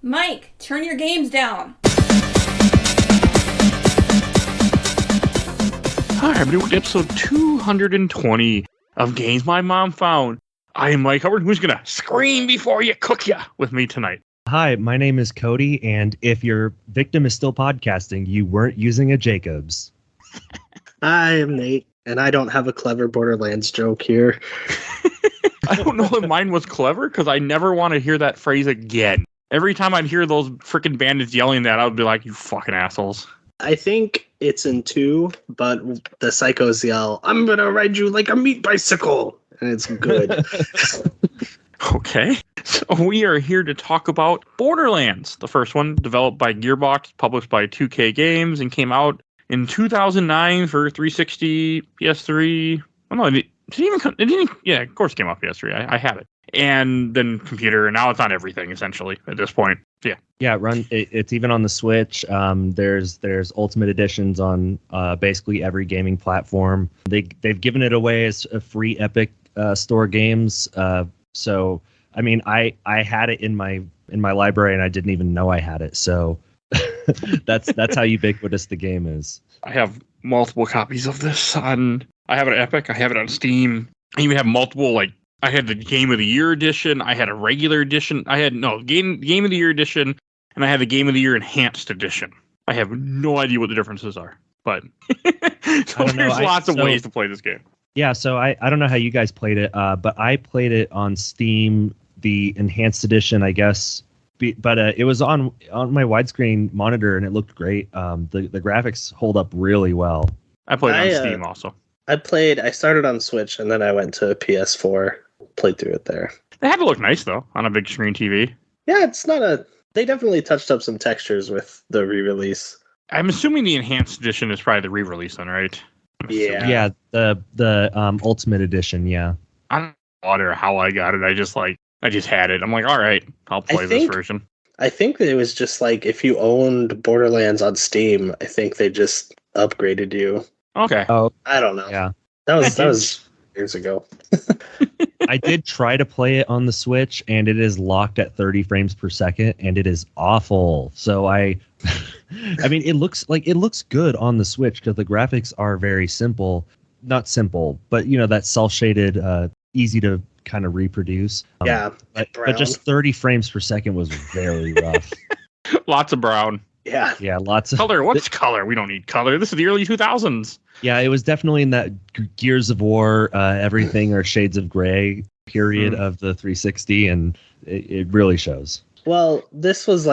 Mike, turn your games down. Hi, I'm doing episode 220 of Games My Mom Found. I am Mike Hubbard, who's going to scream before you cook ya with me tonight. Hi, my name is Kody, and if your victim is still podcasting, you weren't using a Jacobs. I am Nate, and I don't have a clever Borderlands joke here. I don't know if mine was clever, because I never want to hear that phrase again. Every time I'd hear those freaking bandits yelling that, I would be like, you fucking assholes. I think it's in 2, but the psychos yell, I'm gonna ride you like a meat bicycle, and it's good. Okay, so we are here to talk about Borderlands, the first one, developed by Gearbox, published by 2K Games, and came out in 2009 for 360, PS3. Oh no, it didn't even, yeah, of course it came out PS3. I have it. And then computer, and now it's on everything, essentially, at this point. Yeah, it's even on the Switch. There's Ultimate Editions on basically every gaming platform. They've given it away as a free Epic Store games. So I mean, I had it in my library and I didn't even know I had it. So that's how ubiquitous the game is. I have multiple copies of this I have it on Epic. I have it on Steam. I even have multiple, I had the Game of the Year edition. I had a regular edition. I had Game of the Year edition, and I had the Game of the Year enhanced edition. I have no idea what the differences are, but there's lots of ways to play this game. Yeah, so I don't know how you guys played it, but I played it on Steam, the enhanced edition, I guess. But it was on my widescreen monitor, and it looked great. The graphics hold up really well. I played it on Steam also. I started on Switch, and then I went to PS4, played through it there. They had to look nice, though, on a big screen TV. Yeah, it's not they definitely touched up some textures with the re-release. I'm assuming the enhanced edition is probably the re-release then, right? Yeah. Yeah, the Ultimate Edition, yeah. I don't know how I got it. I just had it. I'm like, all right, I'll play this version. I think that it was just if you owned Borderlands on Steam, I think they just upgraded you. Okay. Oh, I don't know. yeah. That was years ago. I did try to play it on the Switch, and it is locked at 30 frames per second, and it is awful. So I mean, it looks good on the Switch because the graphics are very simple. Not simple, but that cel-shaded, easy to kind of reproduce. Yeah. But just 30 frames per second was very rough. Lots of brown. Yeah, lots of color. What's color? We don't need color. This is the early 2000s. Yeah, it was definitely in that Gears of War, everything or shades of gray period of the 360, and it really shows. Well, this was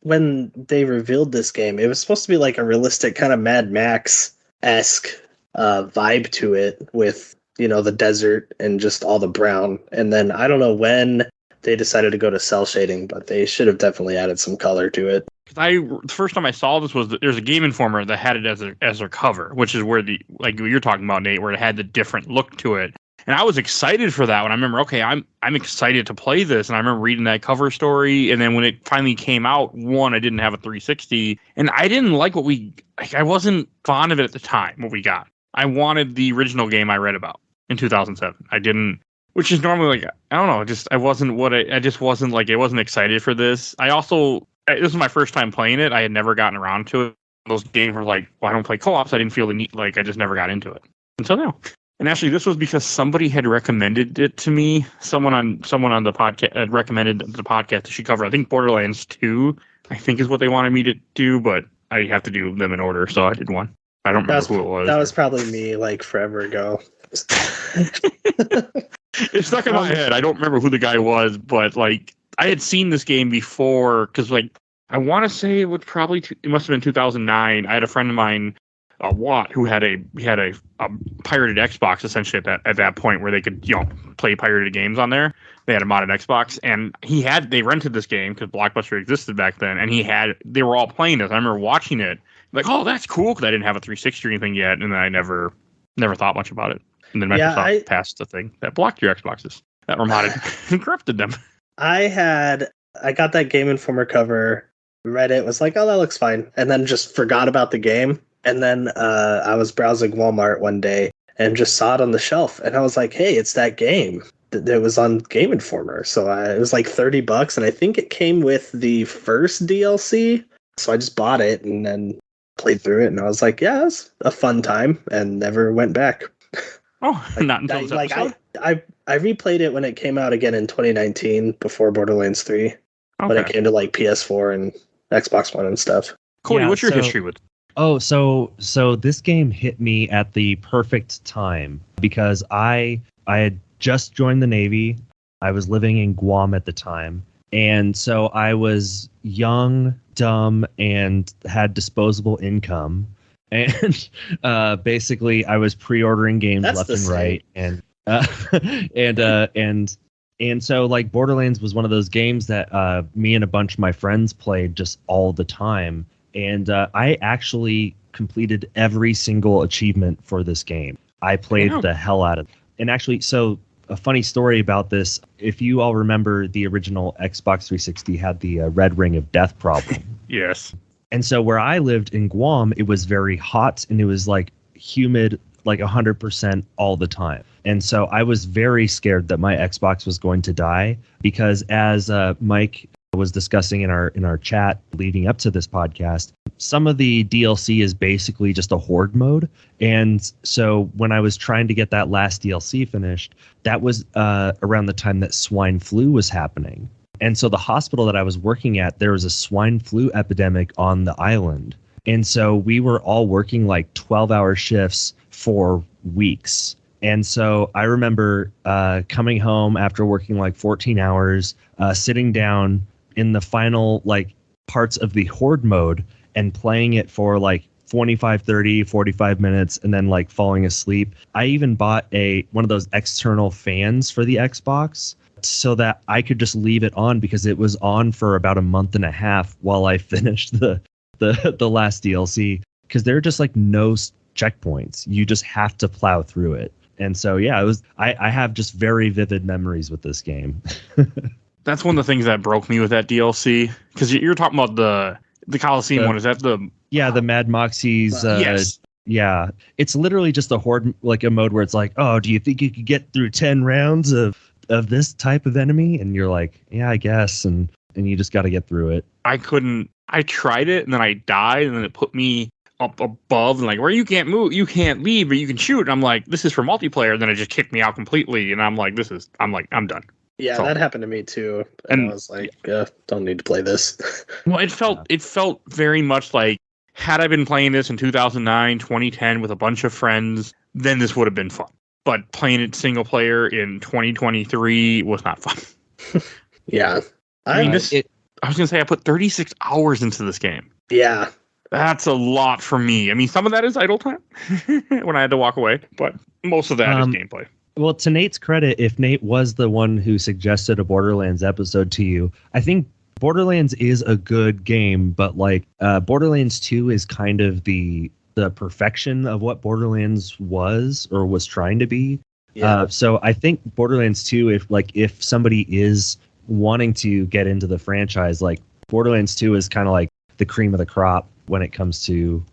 when they revealed this game, it was supposed to be a realistic kind of Mad Max-esque vibe to it with, the desert and just all the brown. And then I don't know when they decided to go to cel shading, but they should have definitely added some color to it. The first time I saw this was there's a Game Informer that had it as their cover, which is where you're talking about, Nate, where it had the different look to it. And I was excited for that one. I remember, okay, I'm excited to play this, and I remember reading that cover story. And then when it finally came out, I didn't have a 360, and I didn't like I wasn't fond of it at the time. What we got, I wanted the original game I read about in 2007. I didn't. Which is normally I don't know, I wasn't excited for this. This was my first time playing it. I had never gotten around to it. Those games were I don't play co-ops. I didn't feel the need, I just never got into it until now. And actually, this was because somebody had recommended it to me. Someone on the podcast had recommended the podcast that she cover. I think Borderlands 2, I think is what they wanted me to do, but I have to do them in order, so I did one. I don't remember who it was. That was probably me, forever ago. It stuck in my head. I don't remember who the guy was, but I had seen this game before because I want to say it must have been 2009. I had a friend of mine, Watt, who had a pirated Xbox essentially at that point where they could play pirated games on there. They had a modded Xbox, and they rented this game because Blockbuster existed back then, and they were all playing this. I remember watching it oh, that's cool, because I didn't have a 360 or anything yet, and then I never thought much about it. And then Microsoft passed the thing that blocked your Xboxes that were modded and corrupted them. I got that Game Informer cover, read it, was oh, that looks fine, and then just forgot about the game. And then I was browsing Walmart one day and just saw it on the shelf, and I was like, hey, it's that game. it was on Game Informer. So it was like $30, and I think it came with the first DLC. So I just bought it and then played through it, and I was like, yeah, it was a fun time, and never went back. Oh, not until this episode? I replayed it when it came out again in 2019 before Borderlands 3. When it came to like PS4 and Xbox One and stuff. Cody, what's your history with? Oh, so this game hit me at the perfect time because I had just joined the Navy. I was living in Guam at the time. And so I was young, dumb, and had disposable income. And basically I was pre-ordering games left and right. And and so like Borderlands was one of those games that me and a bunch of my friends played just all the time. And I actually completed every single achievement for this game. I played the hell out of it. And actually, so a funny story about this, if you all remember, the original Xbox 360 had the red ring of death problem. Yes. And so where I lived in Guam, it was very hot and it was like humid, like 100% all the time. And so I was very scared that my Xbox was going to die because as Mike was discussing in our chat leading up to this podcast, some of the DLC is basically just a horde mode. And so when I was trying to get that last DLC finished, that was around the time that swine flu was happening. And so the hospital that I was working at, there was a swine flu epidemic on the island. And so we were all working like 12-hour shifts for weeks. And so I remember coming home after working like 14 hours, sitting down in the final like parts of the horde mode and playing it for like 25, 30, 45 minutes and then like falling asleep. I even bought one of those external fans for the Xbox so that I could just leave it on because it was on for about a month and a half while I finished the last DLC, because there are just like no checkpoints. You just have to plow through it. And so, yeah, I have just very vivid memories with this game. That's one of the things that broke me with that DLC, because you're talking about the Coliseum one. Is that the... Yeah, the Mad Moxie's... yes. Yeah. It's literally just a horde, like a mode where it's like, oh, do you think you could get through 10 rounds of this type of enemy? And you're like, yeah, I guess. And you just got to get through it. I couldn't... I tried it, and then I died, and then it put me up above, and like, where you can't move, you can't leave, but you can shoot. And I'm like, this is for multiplayer. And then it just kicked me out completely, and I'm like, I'm done. Yeah, so, that happened to me too. And I was like, don't need to play this. Well, it felt very much like, had I been playing this in 2009, 2010 with a bunch of friends, then this would have been fun. But playing it single player in 2023 was not fun. Yeah. I mean, I was going to say I put 36 hours into this game. Yeah. That's a lot for me. I mean, some of that is idle time when I had to walk away, but most of that is gameplay. Well, to Nate's credit, if Nate was the one who suggested a Borderlands episode to you, I think Borderlands is a good game, but like Borderlands 2 is kind of the perfection of what Borderlands was or was trying to be. Yeah. So I think Borderlands 2, if somebody is wanting to get into the franchise, like Borderlands 2 is kind of like the cream of the crop when it comes to,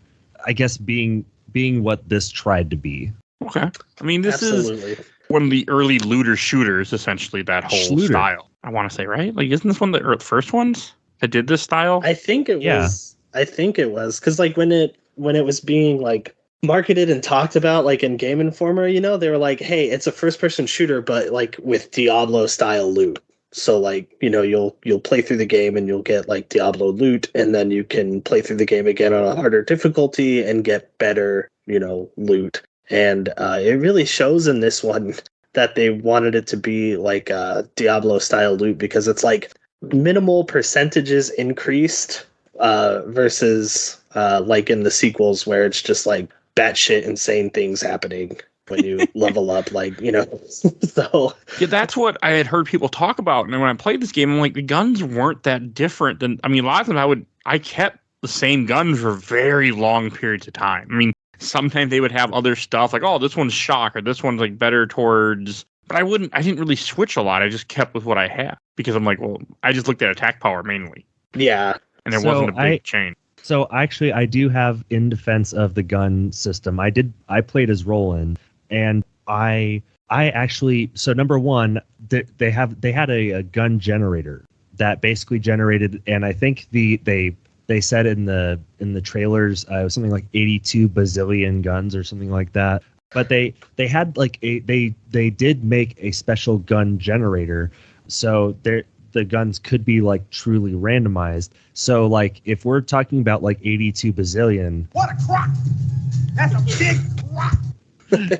I guess, being what this tried to be. Okay. I mean, this is one of the early looter shooters, essentially, that whole style. I want to say, right? Like, isn't this one of the first ones that did this style? I think it was. I think it was. Because, like, when it was being, like, marketed and talked about, like, in Game Informer, you know, they were like, hey, it's a first-person shooter, but, like, with Diablo-style loot. So, like, you know, you'll play through the game and you'll get, like, Diablo loot, and then you can play through the game again on a harder difficulty and get better, you know, loot. And it really shows in this one that they wanted it to be like a Diablo-style loot, because it's like minimal percentages increased versus like in the sequels where it's just like batshit insane things happening when you level up, like, you know. So yeah, that's what I had heard people talk about. And when I played this game, I'm like, the guns weren't that different than, I mean, a lot of times I kept the same guns for very long periods of time. I mean, sometimes they would have other stuff like, oh, this one's shock or this one's like better towards, but I didn't really switch a lot. I just kept with what I had because I'm like, well, I just looked at attack power mainly. Yeah. And there wasn't a big change. So actually I do have, in defense of the gun system, I played as Roland, and I I actually, so number one, they had a gun generator that basically generated, and I think they said in the trailers it was something like 82 bazillion guns or something like that. But they had like they did make a special gun generator, so the guns could be like truly randomized. So like if we're talking about like 82 bazillion, what a crock! That's a big crock.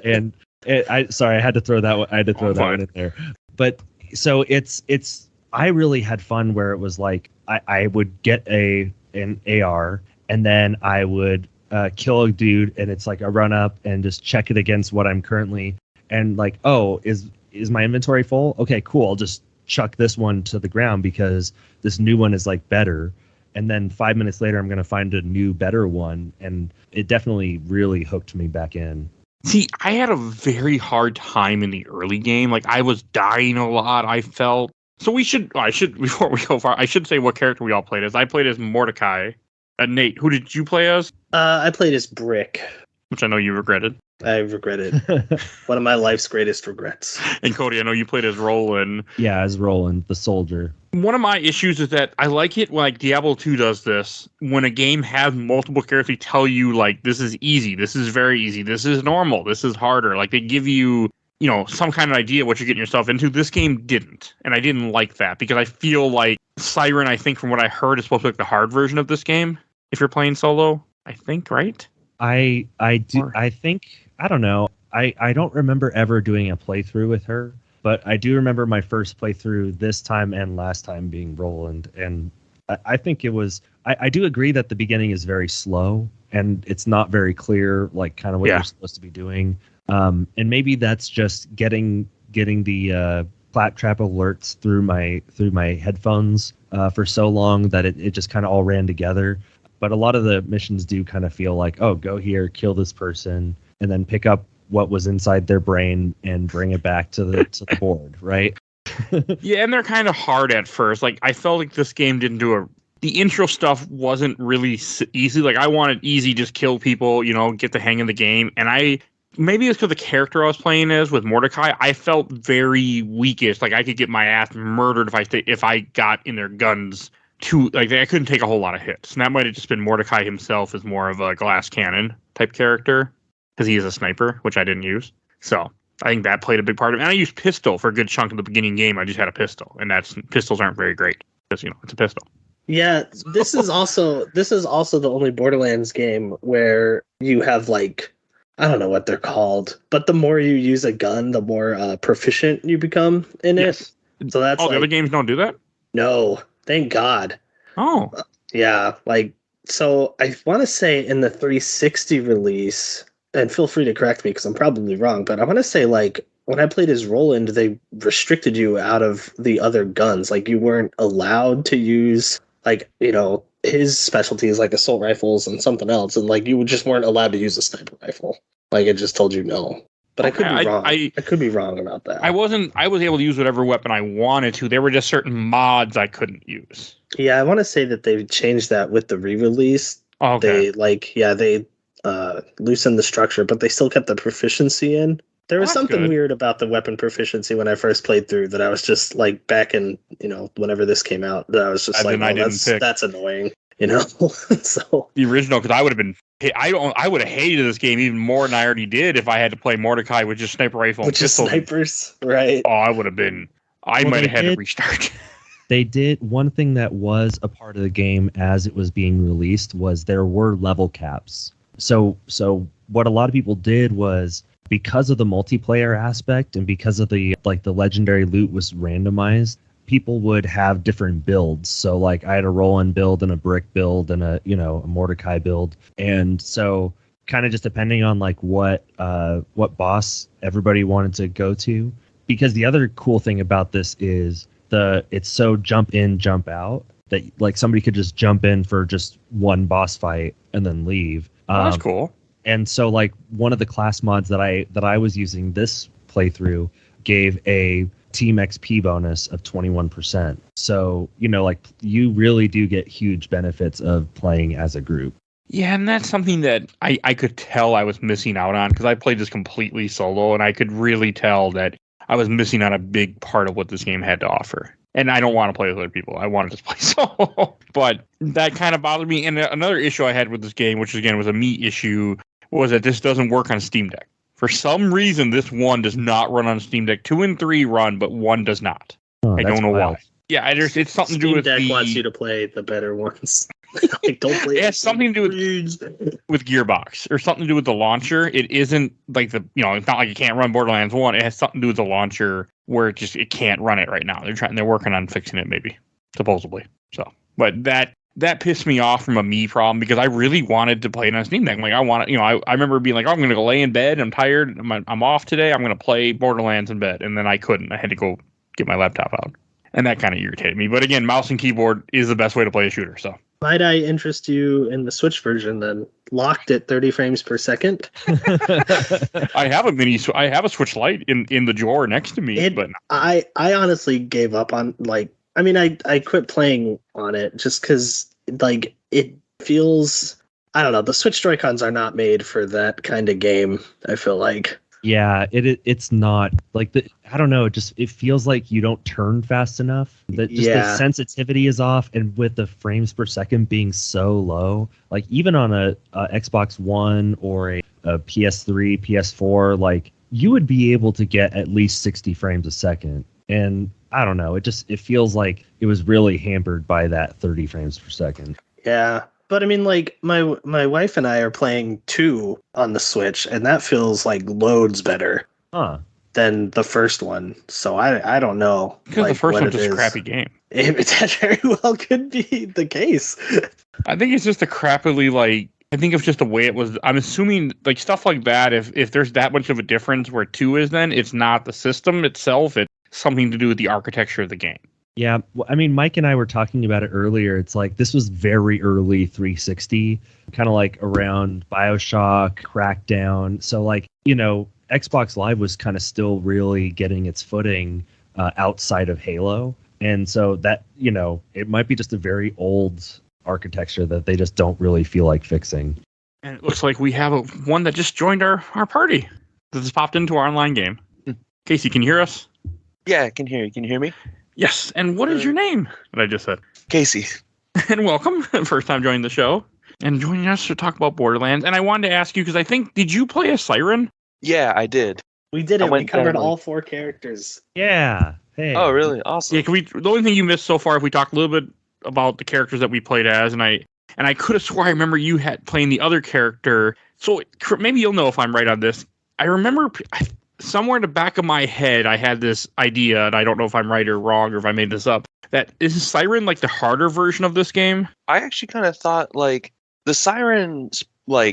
And I had to throw that one. I had to throw that one in there. But so it's I really had fun where it was like I would get an AR and then I would kill a dude and it's like a run up and just check it against what I'm currently and like, oh, is my inventory full? Okay, cool. I'll just chuck this one to the ground because this new one is like better. And then 5 minutes later, I'm going to find a new, better one. And it definitely really hooked me back in. See, I had a very hard time in the early game. Like, I was dying a lot, I felt. So before we go far, I should say what character we all played as. I played as Mordecai. Nate, who did you play as? I played as Brick. Which I know you regretted. I regret it. One of my life's greatest regrets. And Kody, I know you played as Roland. Yeah, as Roland, the soldier. One of my issues is that I like it like Diablo 2 does this. When a game has multiple characters, they tell you, like, this is easy, this is very easy, this is normal, this is harder. Like, they give you, some kind of idea what you're getting yourself into. This game didn't. And I didn't like that because I feel like Siren, I think from what I heard, is supposed to be like the hard version of this game. If you're playing solo, I think, right? I do. I think, I don't know. I don't remember ever doing a playthrough with her, but I do remember my first playthrough this time and last time being Roland. And I think it was, I do agree that the beginning is very slow and it's not very clear, like kind of what you're supposed to be doing. And maybe that's just getting the claptrap alerts through my headphones for so long that it just kind of all ran together. But a lot of the missions do kind of feel like, oh, go here, kill this person, and then pick up what was inside their brain and bring it back to the board, right? Yeah, and they're kind of hard at first. Like, I felt like this game didn't do the intro stuff wasn't really easy. Like, I wanted easy, just kill people, get the hang of the game. And maybe it's because the character I was playing as with Mordecai, I felt very weakish. Like, I could get my ass murdered if I got in their guns. I couldn't take a whole lot of hits. And that might have just been Mordecai himself as more of a glass cannon type character because he is a sniper, which I didn't use. So I think that played a big part of it. And I used pistol for a good chunk of the beginning game. I just had a pistol, and pistols aren't very great because it's a pistol. Yeah, this is also the only Borderlands game where you have like, I don't know what they're called, but the more you use a gun, the more proficient you become in it. So that's the other games don't do that? No. Thank God. Oh. Yeah, so I want to say in the 360 release, and feel free to correct me because I'm probably wrong, but I want to say, when I played as Roland, they restricted you out of the other guns. Like, you weren't allowed to use, his specialties, like assault rifles and something else, and, you just weren't allowed to use a sniper rifle. Like, it just told you no. But I could be wrong. I could be wrong about that. I was able to use whatever weapon I wanted to. There were just certain mods I couldn't use. Yeah, I want to say that they've changed that with the re-release. Oh, okay. They loosened the structure, but they still kept the proficiency in. There was something good. Weird about the weapon proficiency when I first played through that I was just back in, whenever this came out, that I was just that's annoying. So the original, because I would have been, I would have hated this game even more than I already did if I had to play Mordecai with just sniper rifle and pistols. Snipers, right? Oh, I would have been. I might have had to restart. They did one thing that was a part of the game as it was being released was there were level caps. So what a lot of people did was, because of the multiplayer aspect and because of the legendary loot was randomized, people would have different builds. So I had a Roland build and a Brick build and a Mordecai build. And so kind of just depending on what boss everybody wanted to go to. Because the other cool thing about this is it's so jump in, jump out that somebody could just jump in for just one boss fight and then leave. That's cool. And so one of the class mods that I was using this playthrough gave a team XP bonus of 21%. So, you really do get huge benefits of playing as a group. Yeah, and that's something that I could tell I was missing out on because I played this completely solo, and I could really tell that I was missing on a big part of what this game had to offer. And I don't want to play with other people. I want to just play solo. But that kind of bothered me. And another issue I had with this game, which again was a me issue, was that this doesn't work on Steam Deck. For some reason, this one does not run on Steam Deck. 2 and 3 run, but 1 does not. Oh, I don't know wild. why. Yeah, it's something to do Steam with Deck the... wants you to play the better ones. Like, don't play. It has something to do with Gearbox or something to do with the launcher. It isn't like it's not like you can't run Borderlands 1. It has something to do with the launcher where it can't run it right now. They're working on fixing it maybe, supposedly. So, but that pissed me off from a me problem because I really wanted to play it on Steam Deck. Like I remember being like, oh, I'm going to go lay in bed. I'm tired. I'm off today. I'm going to play Borderlands in bed. And then I couldn't. I had to go get my laptop out. And that kind of irritated me. But again, mouse and keyboard is the best way to play a shooter. So might I interest you in the Switch version then? Locked at 30 frames per second. I have a Switch Lite in the drawer next to me. But I honestly gave up on I quit playing on it just because it feels, I don't know, the Switch Joy-Cons are not made for that kind of game. I feel like. Yeah, it's not like I don't know. It feels like you don't turn fast enough. The sensitivity is off, and with the frames per second being so low, like even on a Xbox One or a PS3, PS4, like you would be able to get at least 60 frames a second. And I don't know. It feels like it was really hampered by that 30 frames per second. Yeah. But I mean, like my wife and I are playing 2 on the Switch, and that feels like loads better than the first one. So I don't know. Because the first one's just a crappy game. That very well could be the case. I think it's just a crappily I think it's just the way it was. I'm assuming like stuff like that. If there's that much of a difference where 2 is, then it's not the system itself. It's something to do with the architecture of the game. Yeah, well, I mean, Mike and I were talking about it earlier. It's like this was very early 360, kind of like around BioShock, Crackdown. So like, Xbox Live was kind of still really getting its footing outside of Halo. And so that, it might be just a very old architecture that they just don't really feel like fixing. And it looks like we have one that just joined our party. That just popped into our online game. Casey, can you hear us? Yeah, I can hear you. Can you hear me? Yes, and what is your name that I just said? Casey. And welcome, first time joining the show, and joining us to talk about Borderlands. And I wanted to ask you, because I think, did you play a Siren? Yeah, I did. We did it. We covered all 4 characters. Yeah. Hey. Oh, really? Awesome. Yeah, the only thing you missed so far, if we talk a little bit about the characters that we played as, and I could have swore I remember you had playing the other character. So maybe you'll know if I'm right on this. I remember... somewhere in the back of my head, I had this idea, and I don't know if I'm right or wrong, or if I made this up, that is Siren like the harder version of this game? I actually kind of thought like the Siren's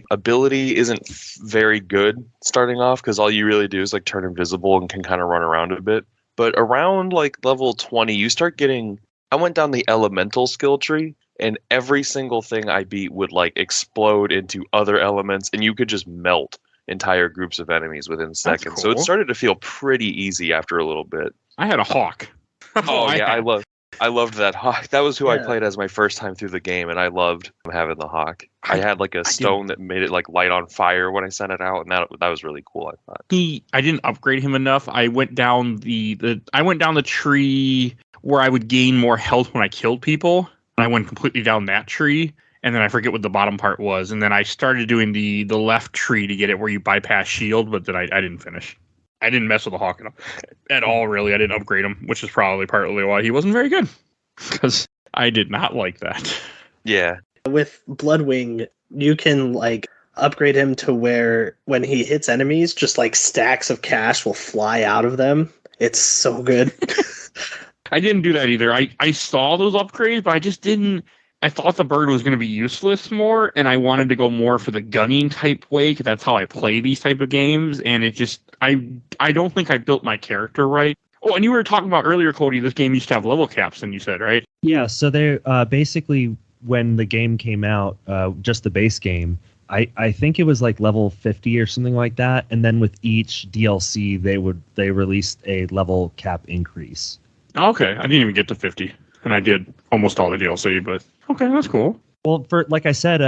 ability isn't very good starting off because all you really do is like turn invisible and can kind of run around a bit. But around like level 20, you start getting. I went down the elemental skill tree, and every single thing I beat would like explode into other elements, and you could just melt entire groups of enemies within seconds. Cool. So it started to feel pretty easy after a little bit. I had a hawk. I loved that hawk. That was who I played as my first time through the game, and I loved having the hawk. I had like a stone that made it like light on fire when I sent it out, and that was really cool, I thought. I didn't upgrade him enough. I went down the tree where I would gain more health when I killed people, and I went completely down that tree. And then I forget what the bottom part was. And then I started doing the left tree to get it where you bypass shield, but then I didn't finish. I didn't mess with the hawk at all, really. I didn't upgrade him, which is probably partly why he wasn't very good. Because I did not like that. Yeah. With Bloodwing, you can like upgrade him to where when he hits enemies, just like stacks of cash will fly out of them. It's so good. I didn't do that either. I saw those upgrades, but I just didn't... I thought the bird was going to be useless more, and I wanted to go more for the gunning type way, because that's how I play these type of games, and it just, I don't think I built my character right. Oh, and you were talking about earlier, Kody, this game used to have level caps, and you said, right? Yeah, so they basically, when the game came out, just the base game, I think it was like level 50 or something like that, and then with each DLC, they released a level cap increase. Okay, I didn't even get to 50, and I did almost all the DLC, but okay, that's cool. Well, for like I said,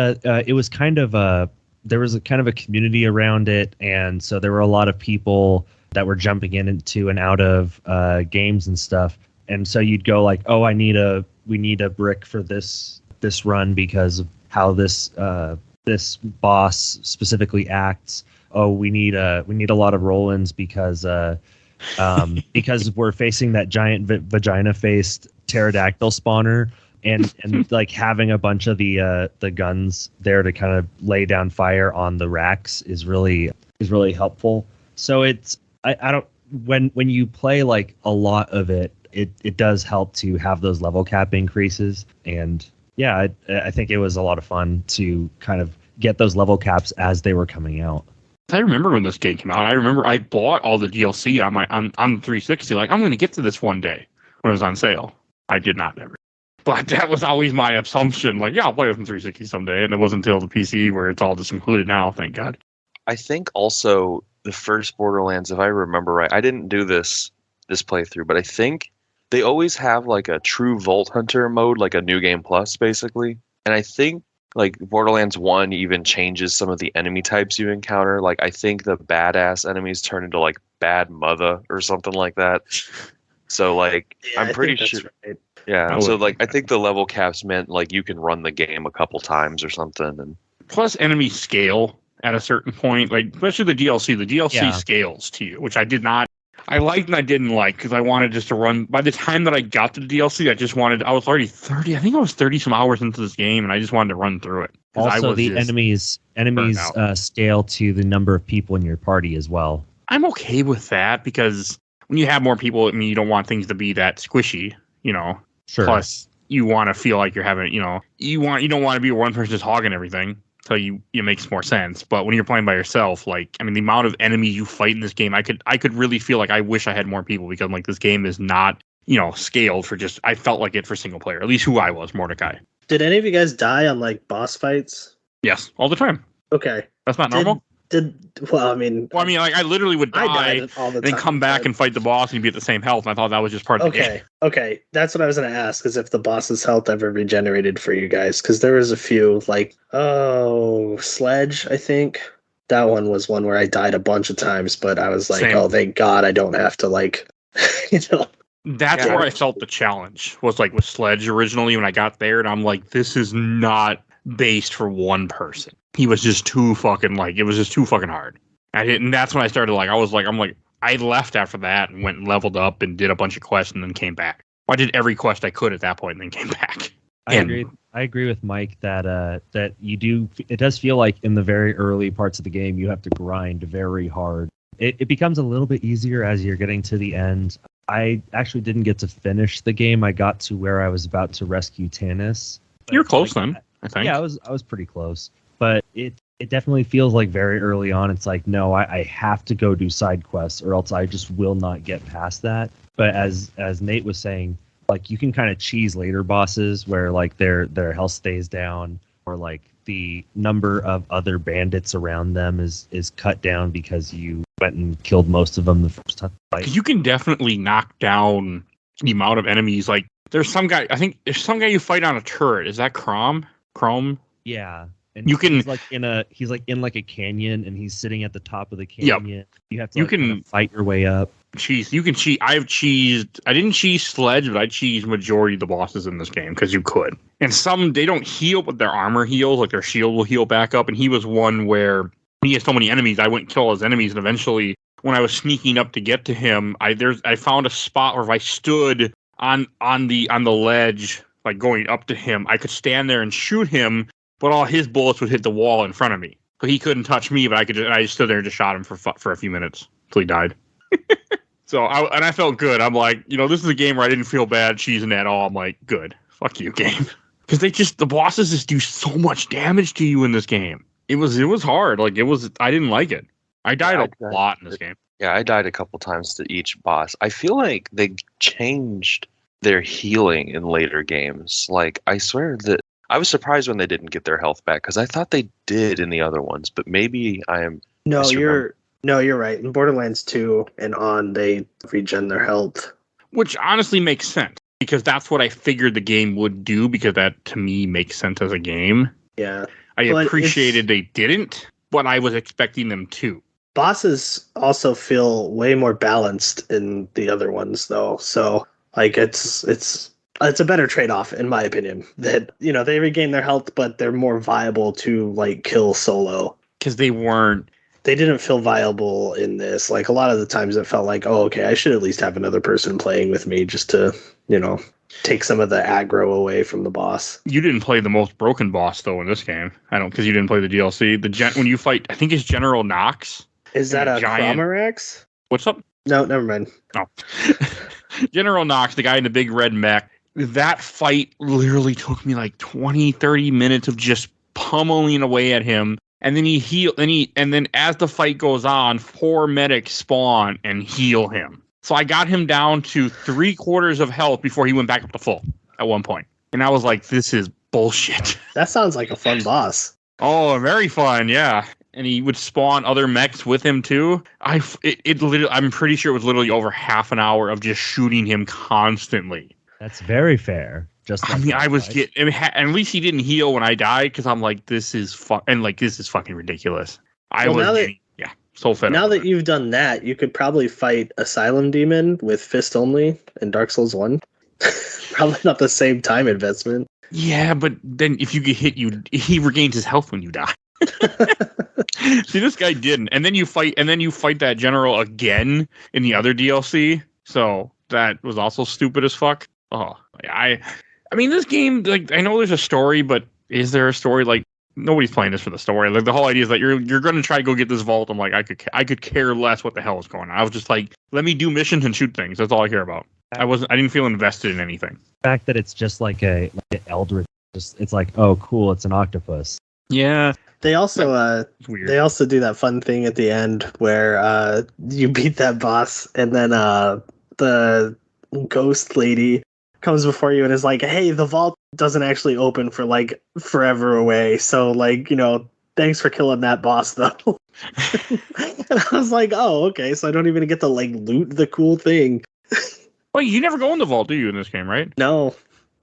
it was kind of there was a kind of a community around it, and so there were a lot of people that were jumping into and out of games and stuff. And so you'd go like, oh, we need a brick for this run because of how this boss specifically acts. Oh, we need a lot of roll-ins because we're facing that giant vagina-faced pterodactyl spawner, and like having a bunch of the guns there to kind of lay down fire on the racks is really helpful. So it's I don't when you play like a lot of it does help to have those level cap increases. And yeah, I think it was a lot of fun to kind of get those level caps as they were coming out. I remember when this game came out. I remember I bought all the DLC on 360. Like, I'm going to get to this one day when it was on sale. I did not ever. But that was always my assumption. Like, yeah, I'll play it on 360 someday. And it wasn't until the PC where it's all just included now, thank God. I think also the first Borderlands, if I remember right, I didn't do this playthrough, but I think they always have like a true Vault Hunter mode, like a New Game Plus, basically. And I think like Borderlands 1 even changes some of the enemy types you encounter. Like, I think the badass enemies turn into like bad mother or something like that. So like, Yeah, I'm pretty sure. Right. Yeah. So like, I think the level caps meant like you can run the game a couple times or something. And Plus, enemies scale at a certain point. Like, especially the DLC. The DLC Yeah. scales to you, which I did not. I liked and I didn't like because I wanted just to run. By the time that I got to the DLC, I was already 30. I think I was 30 some hours into this game, and I just wanted to run through it. 'Cause I Also, was the just enemies burnt scale to the number of people in your party as well. I'm okay with that because when you have more people, I mean, you don't want things to be that squishy, you know. Sure. Plus, you want to feel like you're having, you know, you don't want to be one person just hogging everything. So it makes more sense. But when you're playing by yourself, like, I mean, the amount of enemies you fight in this game, I could really feel like I wish I had more people because like this game is not, you know, scaled for just. I felt like it for single player, at least who I was, Mordecai. Did any of you guys die on like boss fights? Yes, all the time. Okay. That's not normal. Well, I mean, Like I literally would I die, died all the then time, come back but- and fight the boss and be at the same health. And I thought that was just part of the game. Okay, that's what I was gonna ask, is if the boss's health ever regenerated for you guys, because there was a few, like, Sledge, I think. That one was one where I died a bunch of times, but I was like, Same. oh, thank God I don't have to, like, you know. That's Yeah. where I felt the challenge was like with Sledge originally when I got there, and I'm like, this is not based for one person. He was just too fucking it was just too fucking hard. And that's when I started I left after that and went and leveled up and did a bunch of quests and then came back. I did every quest I could at that point and then came back. I agree with Mike that you do. It does feel like in the very early parts of the game you have to grind very hard. It becomes a little bit easier as you're getting to the end. I actually didn't get to finish the game. I got to where I was about to rescue Tannis. You're close then, I think. Yeah, I was pretty close. But it definitely feels like very early on. It's like, no, I have to go do side quests or else I just will not get past that. But as Nate was saying, like you can kind of cheese later bosses where like their health stays down or like the number of other bandits around them is cut down because you went and killed most of them the first time. Because you can definitely knock down the amount of enemies. Like there's some guy you fight on a turret. Is that Chrome? Yeah. And You can- he's like in like a canyon and he's sitting at the top of the canyon. Yep. You have to You kind can- of fight your way up. Cheese. You can cheese. I didn't cheese Sledge, but I cheesed majority of the bosses in this game because you could. And some, they don't heal, but their armor heals. Like their shield will heal back up. And he was one where he has so many enemies, I wouldn't kill his enemies. And eventually, when I was sneaking up to get to him, I found a spot where if I stood on the ledge, like going up to him, I could stand there and shoot him, but all his bullets would hit the wall in front of me. So he couldn't touch me, but I just stood there and just shot him for a few minutes until he died. So I felt good. I'm like, this is a game where I didn't feel bad cheesing at all. I'm like, good. Fuck you, game. Because the bosses just do so much damage to you in this game. It was hard. Like I didn't like it. I died a lot in this game. Yeah, I died a couple times to each boss. I feel like they changed their healing in later games. Like, I swear that I was surprised when they didn't get their health back because I thought they did in the other ones, but maybe I am. No, you're right. In Borderlands 2 and on, they regen their health. Which honestly makes sense because that's what I figured the game would do, because that to me makes sense as a game. Yeah. I But appreciated they didn't, but I was expecting them to. Bosses also feel way more balanced in the other ones, though. So, like, it's a better trade-off, in my opinion. That, you know, they regain their health, but they're more viable to, like, kill solo. Because they weren't. They didn't feel viable in this. Like, a lot of the times it felt like, oh, okay, I should at least have another person playing with me just to, you know, take some of the aggro away from the boss. You didn't play the most broken boss, though, in this game. I don't, because you didn't play the DLC. When you fight, I think it's General Knox. Is that a giant Cromarax? What's up? No, never mind. Oh. General Knox, the guy in the big red mech. That fight literally took me like 20, 30 minutes of just pummeling away at him. And then and then as the fight goes on, 4 medics spawn and heal him. So I got him down to 3/4 of health before he went back up to full at one point. And I was like, this is bullshit. That sounds like a fun boss. Oh, very fun, yeah. And he would spawn other mechs with him too. I'm pretty sure it was literally over half an hour of just shooting him constantly. That's very fair. Just like and at least he didn't heal when I died, because I'm like, this is fucking ridiculous. So fed up. Now that you've done that, you could probably fight Asylum Demon with fist only in Dark Souls 1. Probably not the same time investment. Yeah, but then if you get hit, he regains his health when you die. See, this guy didn't. And then you fight that general again in the other DLC. So that was also stupid as fuck. Oh, I mean, this game, like, I know there's a story, but is there a story? Like, nobody's playing this for the story. Like, the whole idea is that you're going to try to go get this vault. I'm like, I could care less what the hell is going on. I was just like, let me do missions and shoot things. That's all I care about. I didn't feel invested in anything. The fact that it's just like an eldritch, it's like, oh, cool, it's an octopus. Yeah. They also do that fun thing at the end where you beat that boss, and then the ghost lady comes before you and is like, hey, the vault doesn't actually open for like forever away, so like, you know, thanks for killing that boss though. And I was like, oh, okay, so I don't even get to like loot the cool thing. Well, you never go in the vault, do you, in this game, right? No.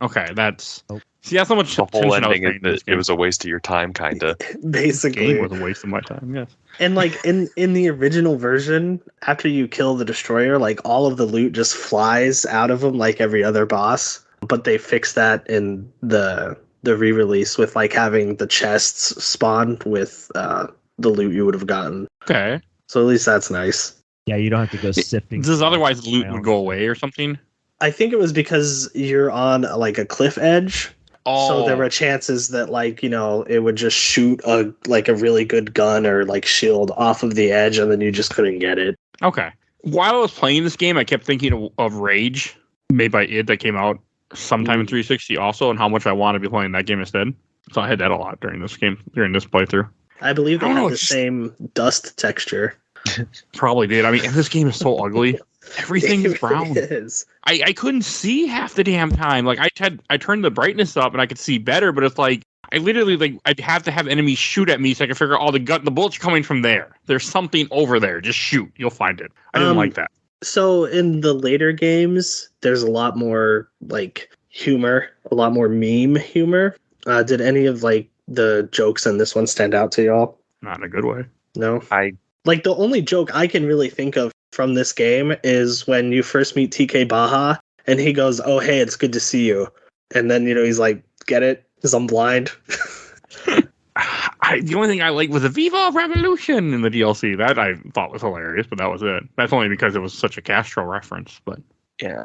Okay, that's... See, that's how much the whole ending is that it was a waste of your time, kind of. Basically. The game was a waste of my time, yes. And like in the original version, after you kill the destroyer, like all of the loot just flies out of them like every other boss. But they fixed that in the re-release with like having the chests spawn with the loot you would have gotten. Okay. So at least that's nice. Yeah, you don't have to go sifting. Does otherwise the loot would go away or something? I think it was because you're on like a cliff edge. Oh. So there were chances that, like, you know, it would just shoot a really good gun or like shield off of the edge, and then you just couldn't get it. Okay. While I was playing this game, I kept thinking of Rage, made by id, that came out sometime in 360 also, and how much I want to be playing that game instead. So I had that a lot during this playthrough. I believe they have the same dust texture. Probably did. I mean, this game is so ugly. Everything's brown. Is. I couldn't see half the damn time. Like I turned the brightness up and I could see better, but it's like I literally like I'd have to have enemies shoot at me so I could figure out the bullets are coming from there. There's something over there. Just shoot. You'll find it. I didn't like that. So in the later games, there's a lot more like humor, a lot more meme humor. Did any of like the jokes in this one stand out to y'all? Not in a good way. No. Like the only joke I can really think of from this game is when you first meet TK Baha and he goes, oh, hey, it's good to see you. And then, you know, he's like, get it? Because I'm blind. The only thing I liked was the Viva Revolution in the DLC. That I thought was hilarious, but that was it. That's only because it was such a Castro reference. But yeah,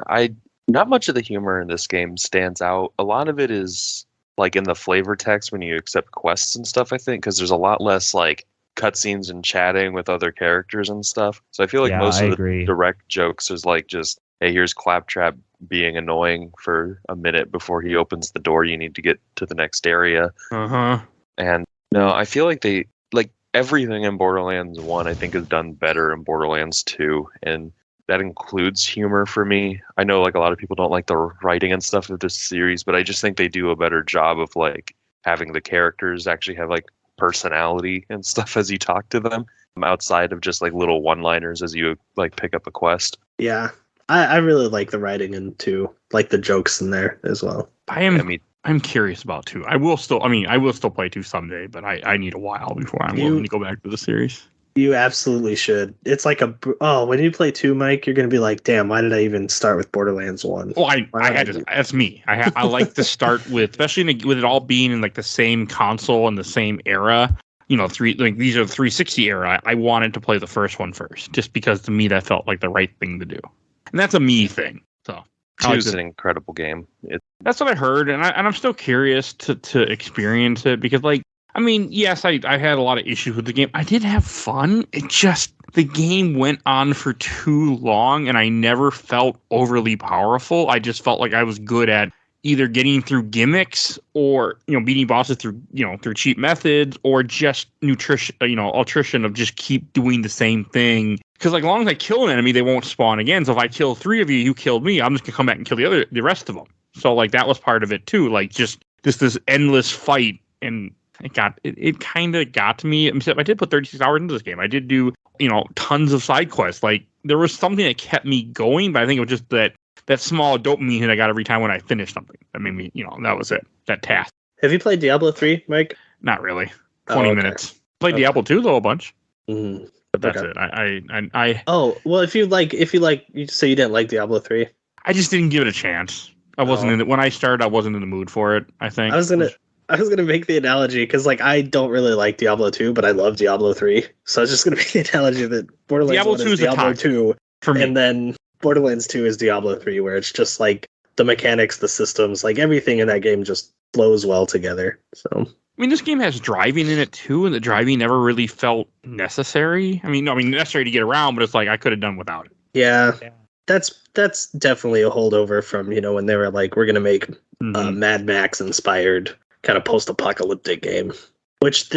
not much of the humor in this game stands out. A lot of it is like in the flavor text when you accept quests and stuff, I think, because there's a lot less like cutscenes and chatting with other characters and stuff. So I feel like most of the direct jokes is like just, hey, here's Claptrap being annoying for a minute before he opens the door. You need to get to the next area. And no, I feel like they like everything in Borderlands 1 I think is done better in Borderlands 2, and that includes humor for me. I know like a lot of people don't like the writing and stuff of this series, but I just think they do a better job of like having the characters actually have like personality and stuff as you talk to them outside of just like little one-liners as you like pick up a quest. Yeah. I really like the writing in 2, like the jokes in there as well. I'm curious about 2. I will still play 2 someday, but I need a while before I'm willing to go back to the series. You absolutely should. It's like when you play 2, Mike, you're gonna be like, damn, why did I even start with Borderlands 1? Well, that's me. I like to start with, especially with it all being in like the same console and the same era. These are the 360 era. I wanted to play the first one first, just because to me that felt like the right thing to do, and that's a me thing. So 2 is an incredible game. That's what I heard, and I'm still curious to experience it because, like, I mean, yes, I had a lot of issues with the game. I did have fun. It just, the game went on for too long, and I never felt overly powerful. I just felt like I was good at either getting through gimmicks or, beating bosses through cheap methods, or just attrition of just keep doing the same thing. Because like, as long as I kill an enemy, they won't spawn again. So if I kill 3 of you, you killed me, I'm just gonna come back and kill the rest of them. So like, that was part of it too. Like, just this endless fight, and it kind of got to me. I did put 36 hours into this game. I did do tons of side quests. Like, there was something that kept me going, but I think it was just that small dopamine hit I got every time when I finished something. That made me, that was it. That task. Have you played Diablo 3, Mike? Not really. 20 minutes. Played Diablo 2 though a bunch. Mm. But that's it. I Oh, well, if you say you didn't like Diablo 3. I just didn't give it a chance. I wasn't in it when I started. I wasn't in the mood for it, I think. I was gonna make the analogy because, like, I don't really like Diablo 2, but I love Diablo 3. So I was just gonna make the analogy that Borderlands Diablo 1 2 is is Diablo 2 for me, and then Borderlands 2 is Diablo 3, where it's just like the mechanics, the systems, like everything in that game just flows well together. So I mean, this game has driving in it too, and the driving never really felt necessary. I mean, necessary to get around, but it's like I could have done without it. Yeah. That's definitely a holdover from, when they were like, we're going to make Mad Max inspired kind of post-apocalyptic game, which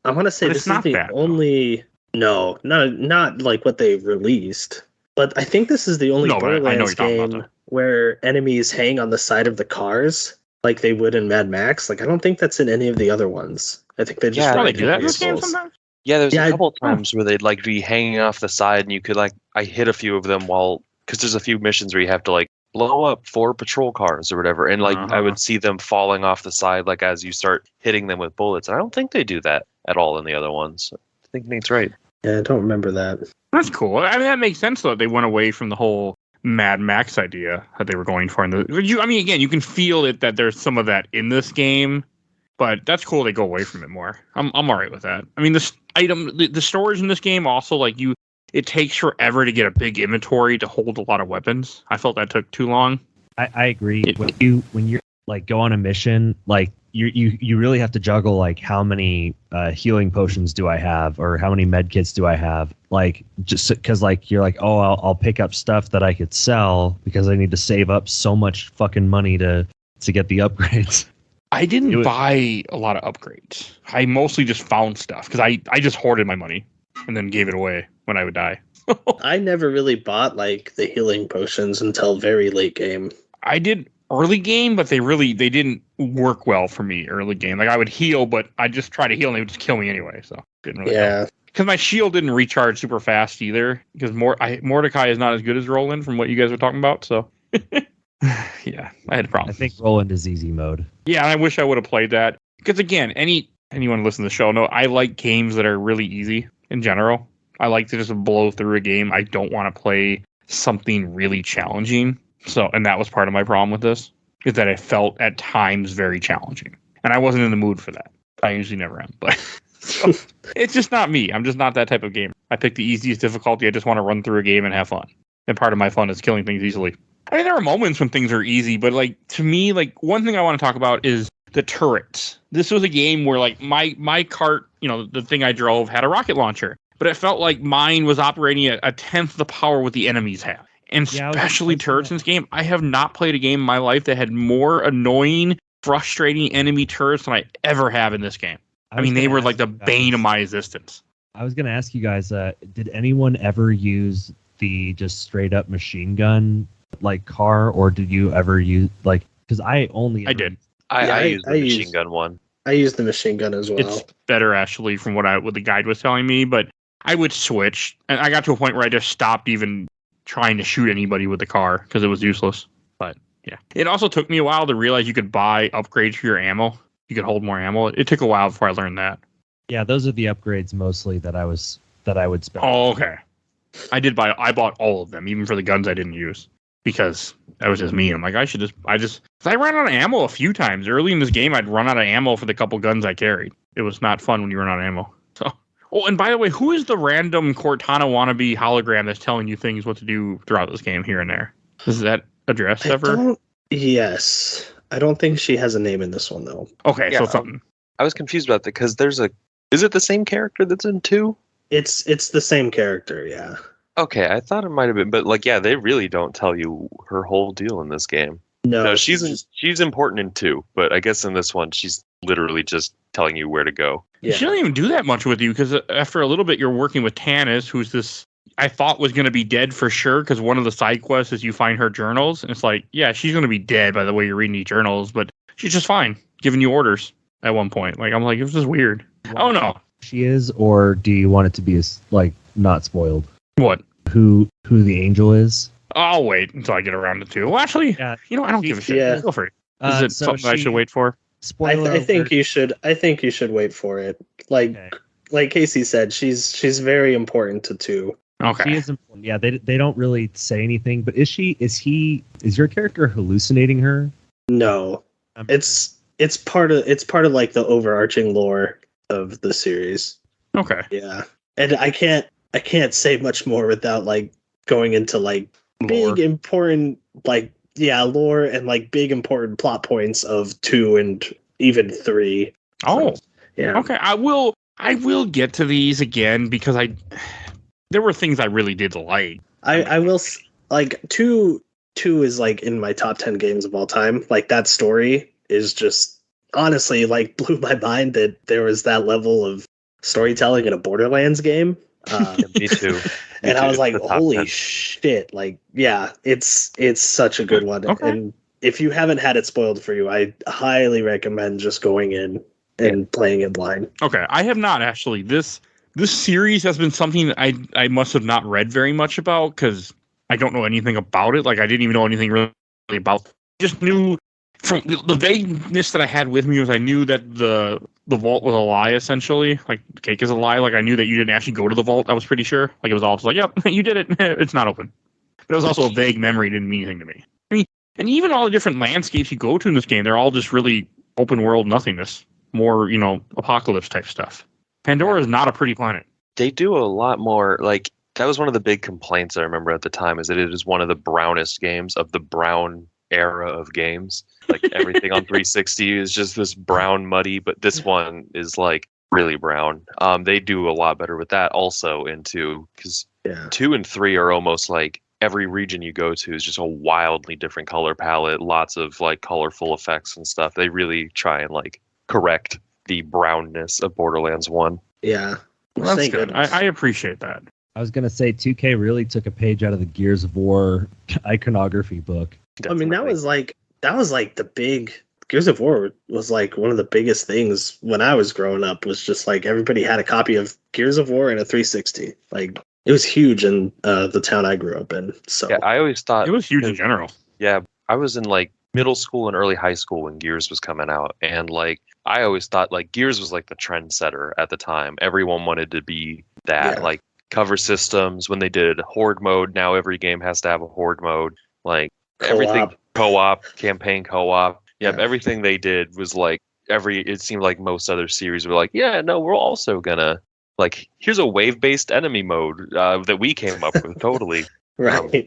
I want to say this is the only, no, not like what they released, but I think this is the only Borderlands game where enemies hang on the side of the cars like they would in Mad Max. Like, I don't think that's in any of the other ones. I think they just probably do that in this game sometimes. Yeah, there's a couple times where they'd like be hanging off the side, and you could I hit a few of them because there's a few missions where you have to blow up 4 patrol cars or whatever, and I would see them falling off the side as you start hitting them with bullets. And I don't think they do that at all in the other ones. I think Nate's right. Yeah, I don't remember that. That's cool. I mean, that makes sense though. They went away from the whole Mad Max idea that they were going for. Again, you can feel it that there's some of that in this game, but that's cool. They go away from it more. I'm all right with that. I mean, the storage in this game also, it takes forever to get a big inventory to hold a lot of weapons. I felt that took too long. I agree. When you're go on a mission, you really have to juggle how many healing potions do I have, or how many med kits do I have? Just because you're I'll pick up stuff that I could sell because I need to save up so much fucking money to get the upgrades. I didn't buy a lot of upgrades. I mostly just found stuff because I just hoarded my money and then gave it away when I would die. I never really bought the healing potions until very late game. I did early game, but they didn't work well for me early game. I would heal, but I just try to heal and they would just kill me anyway. So didn't really help. Because my shield didn't recharge super fast either. Because Mordecai is not as good as Roland from what you guys were talking about. So yeah, I had problems. I think Roland is easy mode. Yeah, and I wish I would have played that. Because again, anyone listen to the show know I like games that are really easy in general. I like to just blow through a game. I don't want to play something really challenging. So, and that was part of my problem with this, is that I felt at times very challenging. And I wasn't in the mood for that. I usually never am, but so, it's just not me. I'm just not that type of gamer. I pick the easiest difficulty. I just want to run through a game and have fun. And part of my fun is killing things easily. I mean, there are moments when things are easy, but to me, one thing I want to talk about is the turrets. This was a game where my cart, the thing I drove had a rocket launcher, but it felt like mine was operating at a tenth the power what the enemies have. And especially turrets in this game. I have not played a game in my life that had more annoying, frustrating enemy turrets than I ever have in this game. I mean, they were the bane of my existence. I was going to ask you guys, did anyone ever use the just straight up machine gun car, or did you ever use because I did. I used the machine gun one. I used the machine gun as well. It's better actually from what the guide was telling me, but I would switch, and I got to a point where I just stopped even trying to shoot anybody with the car because it was useless. But yeah, it also took me a while to realize you could buy upgrades for your ammo. You could hold more ammo. It took a while before I learned that. Yeah, those are the upgrades mostly that I would spend. Oh, okay. I bought all of them, even for the guns I didn't use, because that was just me. I'm like, I ran out of ammo a few times early in this game. I'd run out of ammo for the couple guns I carried. It was not fun when you run out of ammo. So, oh, and by the way, who is the random Cortana wannabe hologram that's telling you things what to do throughout this game here and there? Is that addressed ever? Yes, I don't think she has a name in this one though. Okay, Yeah, so something. I was confused about that because is it the same character that's in 2? It's the same character, yeah. Okay, I thought it might have been, but like, yeah, they really don't tell you her whole deal in this game. No, she's important in 2, but I guess in this one, she's literally just telling you where to go. yeah. She doesn't even do that much with you because after a little bit, you're working with Tannis, who's this I thought was going to be dead for sure because one of the side quests is you find her journals, and it's like, yeah, she's going to be dead by the way you're reading these journals, but she's just fine, giving you orders at one point. Like, I'm like, this is weird. I don't know. She is, or do you want it to be like not spoiled? What? Who the angel is? I'll wait until I get around to 2. Well, actually, Yeah. I don't give a shit. Yeah. Go for it. Is it something I should wait for? Spoiler I think alert. you should. I think you should wait for it. Like Casey said, she's very important to 2. Okay. She is important. Yeah, they don't really say anything, but is your character hallucinating her? No, it's part of like the overarching lore of the series. Okay. Yeah, and I can't say much more without like going into like Lore. big important lore and like big important plot points of 2 and even 3. Oh. Yeah. Okay. I will get to these again because there were things I really did like. I will like 2 is like in my top 10 games of all time. Like that story is just honestly like blew my mind that there was that level of storytelling in a Borderlands game. Me too. And I was like, It's the top holy 10. shit. Like, yeah, it's such a good one. Okay. And if you haven't had it spoiled for you, I highly recommend just going in and playing it blind. Okay. I have not actually. This series has been something that I must have not read very much about because I don't know anything about it. Like, I didn't even know anything really about it. I just knew from the vagueness that I had with me was I knew that the vault was a lie, essentially. Like, the cake is a lie. Like, I knew that you didn't actually go to the vault. I was pretty sure. Like, it was all just like, yep, you did it. It's not open. But it was also a vague memory. It didn't mean anything to me. I mean, and even all the different landscapes you go to in this game, they're all just really open world nothingness. More, apocalypse type stuff. Pandora is not a pretty planet. They do a lot more, like, that was one of the big complaints I remember at the time, is that it is one of the brownest games of the brown era of games. Like, everything on 360 is just this brown muddy, but this one is, like, really brown. They do a lot better with that also in 2, because 2 and 3 are almost like every region you go to is just a wildly different color palette, lots of, like, colorful effects and stuff. They really try and, like, correct the brownness of Borderlands 1. Yeah. Well, that's Thank good. goodness. I appreciate that. I was gonna say 2K really took a page out of the Gears of War iconography book. I mean, that Definitely. was like the big Gears of War was like one of the biggest things when I was growing up. Was just like everybody had a copy of Gears of War and a 360. Like it was huge in the town I grew up in. So Yeah, I always thought It was huge in general. Yeah, I was in like middle school and early high school when Gears was coming out, and like I always thought like Gears was like the trendsetter at the time. Everyone wanted to be that. Yeah. Like cover systems when they did horde mode. Now every game has to have a horde mode. Like everything co-op, campaign co-op. Yep, Yeah. everything they did was like it seemed like most other series were like, yeah, no, we're also gonna like here's a wave-based enemy mode that we came up with totally. right.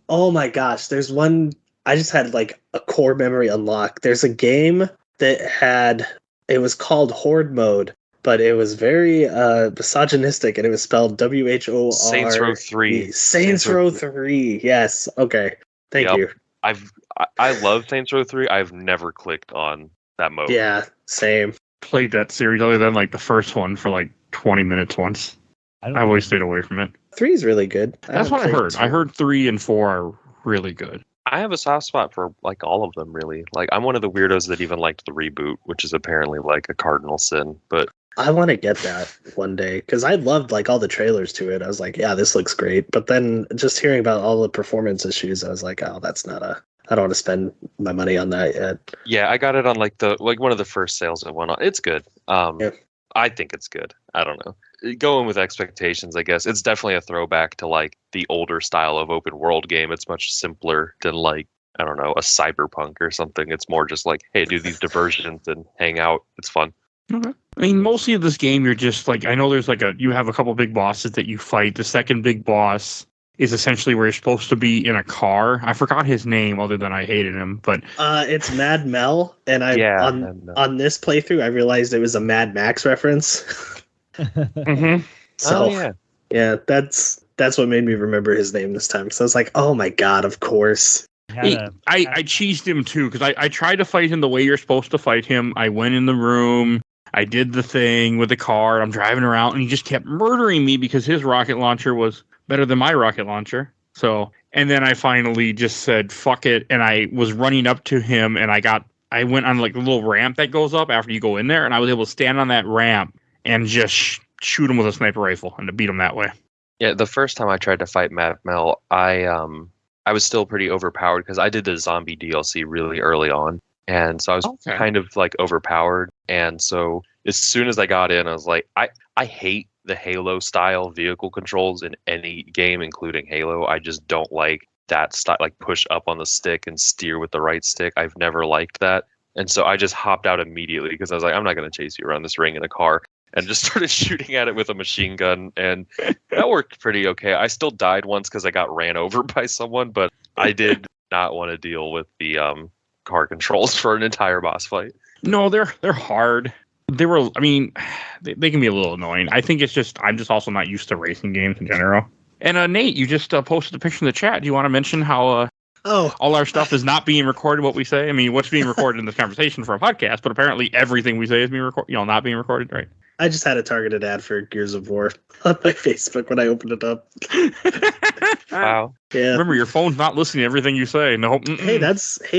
Oh my gosh, there's one I just had like a core memory unlock. There's a game that it was called Horde Mode, but it was very misogynistic and it was spelled WHOR. Saints Row 3. Saints Row 3. Yes. Okay. Thank Yep. you. I love Saints Row 3. I've never clicked on that mode. Yeah, same. Played that series other than like the first one for like 20 minutes once. I I've always stayed away from it. 3 is really good. That's what I heard. I heard 3 and 4 are really good. I have a soft spot for like all of them, really. Like I'm one of the weirdos that even liked the reboot, which is apparently like a cardinal sin. But I want to get that one day because I loved like all the trailers to it. I was like, yeah, this looks great. But then just hearing about all the performance issues, I was like, oh, that's not a. I don't want to spend my money on that yet. Yeah, I got it on like one of the first sales I went on. It's good. Yeah. I think it's good. I don't know. Going with expectations, I guess. It's definitely a throwback to like the older style of open world game. It's much simpler than like, I don't know, a cyberpunk or something. It's more just like, hey, do these diversions and hang out. It's fun. Okay. I mean, mostly of this game, you're just like, I know there's like you have a couple big bosses that you fight. The second big boss is essentially where you're supposed to be in a car. I forgot his name other than I hated him, but it's Mad Mel, and on this playthrough I realized it was a Mad Max reference. mm-hmm. So yeah, that's what made me remember his name this time. So I was like, oh my god, of course. I cheesed him too because I tried to fight him the way you're supposed to fight him. I went in the room. I did the thing with the car. I'm driving around, and he just kept murdering me because his rocket launcher was better than my rocket launcher. So, and then I finally just said, fuck it. And I was running up to him, and I went on like the little ramp that goes up after you go in there, and I was able to stand on that ramp and just shoot him with a sniper rifle and to beat him that way. Yeah, the first time I tried to fight Mad Mel, I was still pretty overpowered because I did the zombie DLC really early on. And so I was kind of like overpowered. And so as soon as I got in, I was like, I hate the Halo style vehicle controls in any game, including Halo. I just don't like that style, like push up on the stick and steer with the right stick. I've never liked that. And so I just hopped out immediately because I was like, I'm not going to chase you around this ring in a car, and just started shooting at it with a machine gun. And that worked pretty okay. I still died once because I got ran over by someone, but I did not want to deal with the car controls for an entire boss fight. No, they're hard. They can be a little annoying. I think it's just, I'm just also not used to racing games in general. And Nate, you just posted a picture in the chat. Do you want to mention how all our stuff is not being recorded, what we say? I mean, what's being recorded in this conversation for a podcast, but apparently everything we say is being recorded, not being recorded, right? I just had a targeted ad for Gears of War on my Facebook when I opened it up. Wow. Yeah. Remember, your phone's not listening to everything you say. No. Hey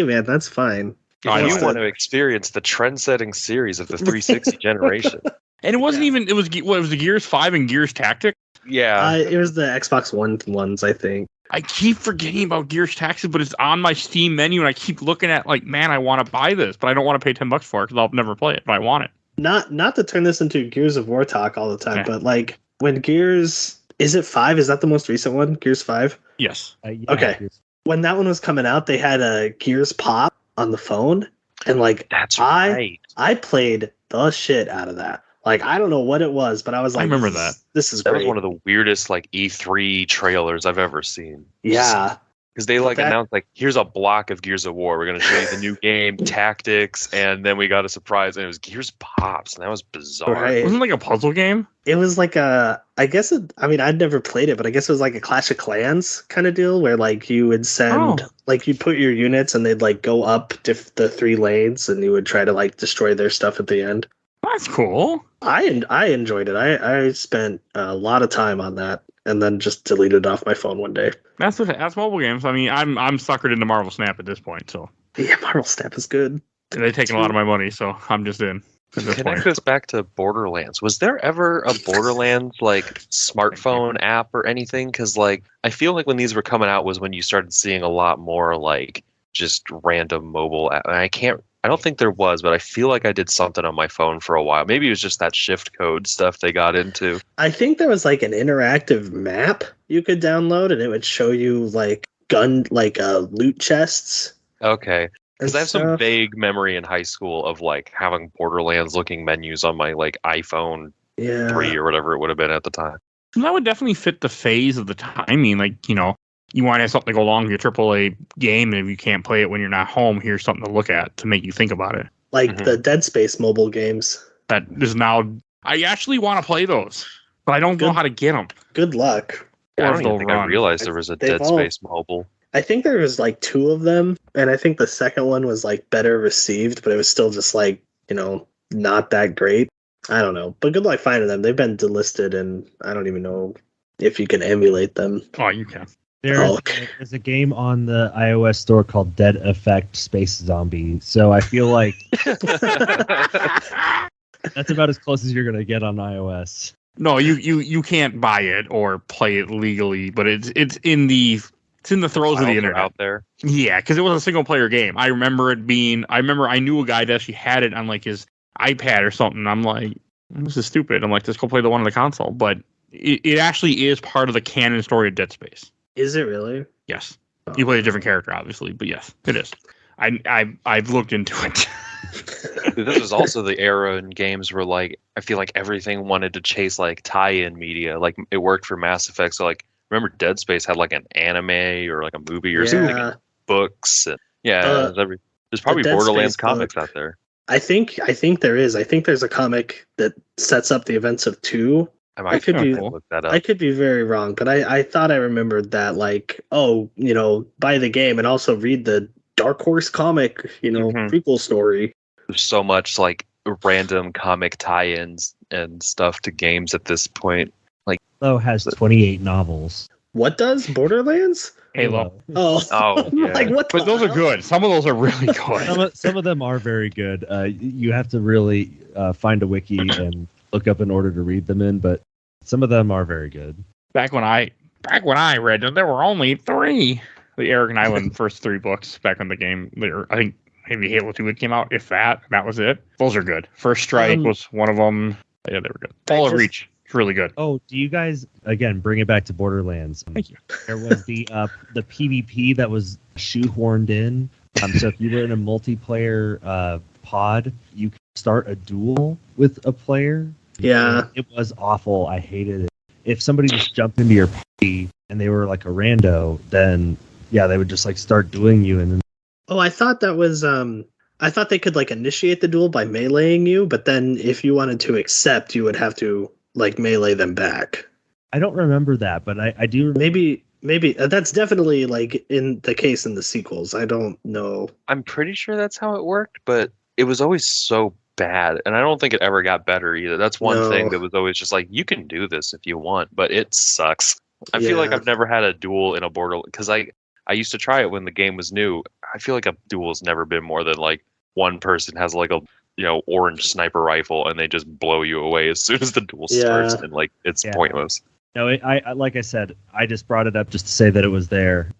man, that's fine. You want to experience the trend-setting series of the 360 generation. And it wasn't even, it was the Gears 5 and Gears Tactics? Yeah. It was the Xbox One ones, I think. I keep forgetting about Gears Tactics, but it's on my Steam menu, and I keep looking at, like, man, I want to buy this, but I don't want to pay $10 for it because I'll never play it, but I want it. Not to turn this into Gears of War talk all the time, but like when Gears, is it 5? Is that the most recent one? Gears 5? Yes. Yeah, okay. Gears. When that one was coming out, they had a Gears Pop on the phone, and like that's right. I played the shit out of that. Like, I don't know what it was, but I was like, I remember that. This is great. That was one of the weirdest like E3 trailers I've ever seen. Yeah. Because they announced like, here's a block of Gears of War. We're going to show you the new game, Tactics, and then we got a surprise, and it was Gears Pops, and that was bizarre. Right. Wasn't it like a puzzle game? It was like I'd never played it, but I guess it was like a Clash of Clans kind of deal where like you would send, like you'd put your units and they'd like go up the 3 lanes and you would try to like destroy their stuff at the end. That's cool. I enjoyed it. I spent a lot of time on that and then just deleted it off my phone one day. That's mobile games. I mean, I'm suckered into Marvel Snap at this point, so. Yeah, Marvel Snap is good. And they've taken a lot of my money, so I'm just in. Connect this back to Borderlands. Was there ever a Borderlands like smartphone app or anything? Because like I feel like when these were coming out was when you started seeing a lot more like just random mobile app. And I don't think there was, but I feel like I did something on my phone for a while. Maybe it was just that shift code stuff they got into. I think there was like an interactive map you could download, and it would show you like loot chests. Okay. Because I have some vague memory in high school of like having Borderlands looking menus on my like iPhone 3 or whatever it would have been at the time. That would definitely fit the phase of the timing. Like, you want to have something to go along with your AAA game, and if you can't play it when you're not home, here's something to look at to make you think about it. Like the Dead Space mobile games. That is now... I actually want to play those, but I don't know how to get them. Good luck. Yeah, I don't even think I realized there was a Dead Space mobile. I think there was like 2 of them, and I think the second one was like better received, but it was still just like, not that great. I don't know. But good luck finding them. They've been delisted, and I don't even know if you can emulate them. Oh, you can. There's a game on the iOS store called Dead Effect Space Zombie. So I feel like That's about as close as you're gonna get on iOS. No, you can't buy it or play it legally, but it's in the throes of the Files are internet. out there. Yeah, because it was a single player game. I remember I knew a guy that actually had it on like his iPad or something. I'm like, this is stupid. I'm like, just go play the one on the console. But it actually is part of the canon story of Dead Space. Is it really? Yes. You play a different character, obviously, but yes, it is. I've looked into it. This was also the era in games where like I feel like everything wanted to chase like tie-in media. Like it worked for Mass Effect. So like remember Dead Space had like an anime or like a movie or something, and books. And, there's probably Dead Borderlands Space comics book. out there. I think there is. I think there's a comic that sets up the events of 2. I might could be- look that up. I could be very wrong, but I thought I remembered that, like, buy the game and also read the Dark Horse comic, Mhm. prequel story. There's so much like random comic tie-ins and stuff to games at this point. Halo has 28 novels. What does Borderlands? Halo. Oh, Oh, I'm yeah. like, what the But those are hell? good. Some of those are really good. Some of them are very good. You have to really find a wiki and look up in order to read them in, but some of them are very good. Back when I read them, there were only 3. The Eric Island first 3 books back when the game. I think maybe Halo 2 had came out, if that. That was it. Those are good. First Strike was one of them. Yeah, they were good. Fall of Reach. It's really good. Oh, do you guys again bring it back to Borderlands? Thank you. There was the PvP that was shoehorned in. So if you were in a multiplayer pod, you could start a duel with a player. Yeah. It was awful. I hated it. If somebody just jumped into your party and they were like a rando, then yeah, they would just like start dueling you, and then Oh, I thought that was I thought they could like initiate the duel by meleeing you, but then if you wanted to accept, you would have to like melee them back. I don't remember that, but I do remember. Maybe that's definitely like in the case in the sequels. I don't know. I'm pretty sure that's how it worked, but it was always so bad, and I don't think it ever got better either. That's one No. thing that was always just like, you can do this if you want, but it sucks. I feel like Yeah. I've never had a duel in a Borderlands, because I used to try it when the game was new. I feel like a duel's never been more than like one person has like a orange sniper rifle and they just blow you away as soon as the duel starts, and like it's Yeah. pointless. No, I like I said, I just brought it up just to say that it was there.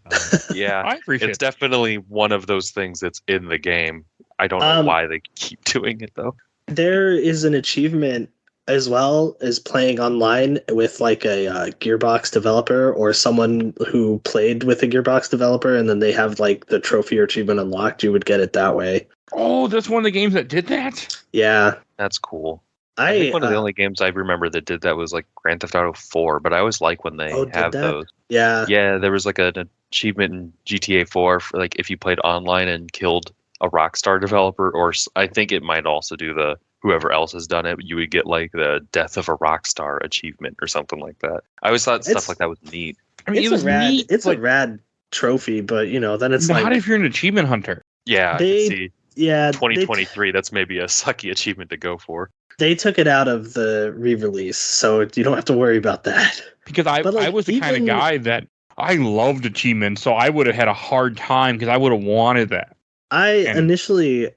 Yeah, I appreciate it's it. definitely one of those things that's in the game. I don't know why they keep doing it though. There is an achievement as well as playing online with like a Gearbox developer or someone who played with a Gearbox developer, and then they have like the trophy or achievement unlocked. You would get it that way. Oh, that's one of the games that did that? Yeah, That's cool. I think one of the only games I remember that did that was like Grand Theft Auto 4, but I always like when they did have that? those. Yeah, Yeah, there was like an achievement in GTA 4 for like if you played online and killed a Rockstar developer, or I think it might also do the whoever else has done it, you would get like the Death of a Rockstar achievement or something like that. I always thought stuff like that was neat. I mean, it's it was a rad. neat. It's like, a rad trophy, but then it's not like if you're an achievement hunter. Yeah, I They- can see. yeah, 2023, that's maybe a sucky achievement to go for. they took it out of the re-release, so you don't have to worry about that. Because I But, like, was the kind of even- guy that I loved achievements, so I would have had a hard time because I would have wanted that. I And- initially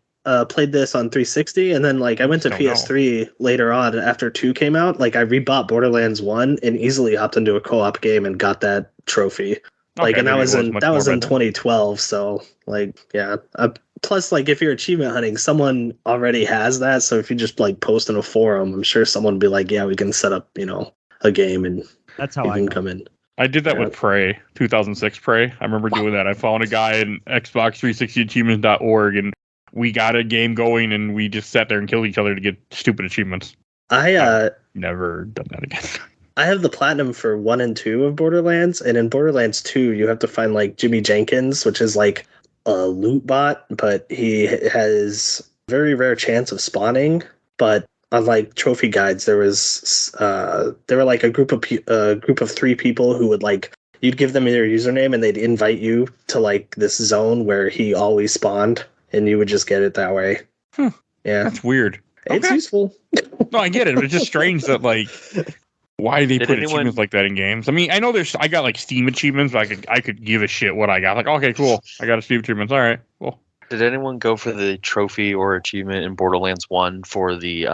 played this on 360, and then like I went to Don't know. PS3 later on after 2 came out. Like I rebought Borderlands 1 and easily hopped into a co-op game and got that trophy. Like, Okay, and that maybe was it in much that was more in better. 2012. So like, yeah. Plus, like if you're achievement hunting, someone already has that. So if you just like post in a forum, I'm sure someone would be like, yeah, we can set up, a game and That's how you I can got come it. in. I did that Yeah. with Prey, 2006 Prey. I remember doing that. I found a guy in Xbox360achievements.org, and we got a game going, and we just sat there and killed each other to get stupid achievements. I Never done that again. I have the platinum for 1 and 2 of Borderlands, and in Borderlands 2, you have to find like Jimmy Jenkins, which is like a loot bot, but he has very rare chance of spawning. But on like trophy guides, there were like a group of 3 people who would like you'd give them their username and they'd invite you to like this zone where he always spawned, and you would just get it that way. Hmm. Yeah, That's weird. it's Okay. useful. No, I get it. But it's just strange that like why they Did put anyone- achievements like that in games. I mean, I know I got like Steam achievements, but I could give a shit what I got. Like, okay, cool. I got a Steam achievements. All right, cool. Did anyone go for the trophy or achievement in Borderlands 1 for the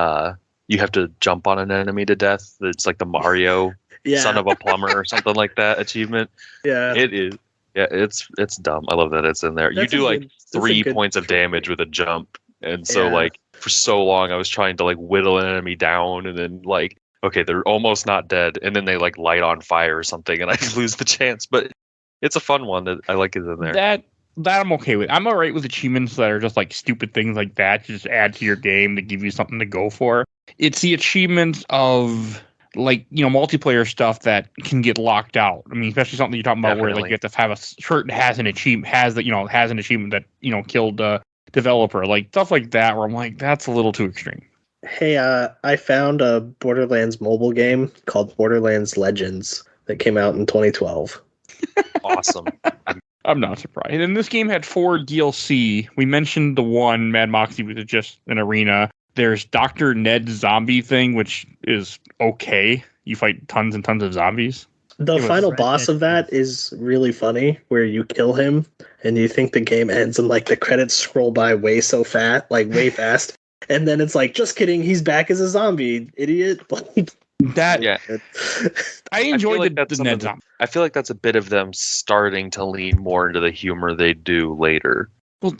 you have to jump on an enemy to death. It's like the Mario Yeah. son of a plumber or something like that achievement. Yeah. It is. Yeah, it's dumb. I love that it's in there. That's you do a like good- that's a 3 good points of trick. damage with a jump. And so Yeah. like for so long I was trying to like whittle an enemy down and then like, okay, they're almost not dead, and then they like light on fire or something and I lose the chance. But it's a fun one that I like it in there. That I'm okay with. I'm alright with achievements that are just like stupid things like that. Just add to your game to give you something to go for. It's the achievements of like, multiplayer stuff that can get locked out. I mean, especially something you're talking about where like Definitely. you have to have a shirt that has an achievement, has an achievement that, killed the developer. Like stuff like that where I'm like, that's a little too extreme. Hey, I found a Borderlands mobile game called Borderlands Legends that came out in 2012. Awesome. I'm not surprised. And this game had 4 DLC. We mentioned the one, Mad Moxie, was just an arena. There's Dr. Ned's zombie thing, which is okay. You fight tons and tons of zombies. The It was final Red boss Dead of that is really funny, where you kill him and you think the game ends and like the credits scroll by way fast. And then it's like, just kidding, he's back as a zombie, idiot. That Yeah. I enjoyed like the that's some Ned of the- zombie. I feel like that's a bit of them starting to lean more into the humor they do later. Well,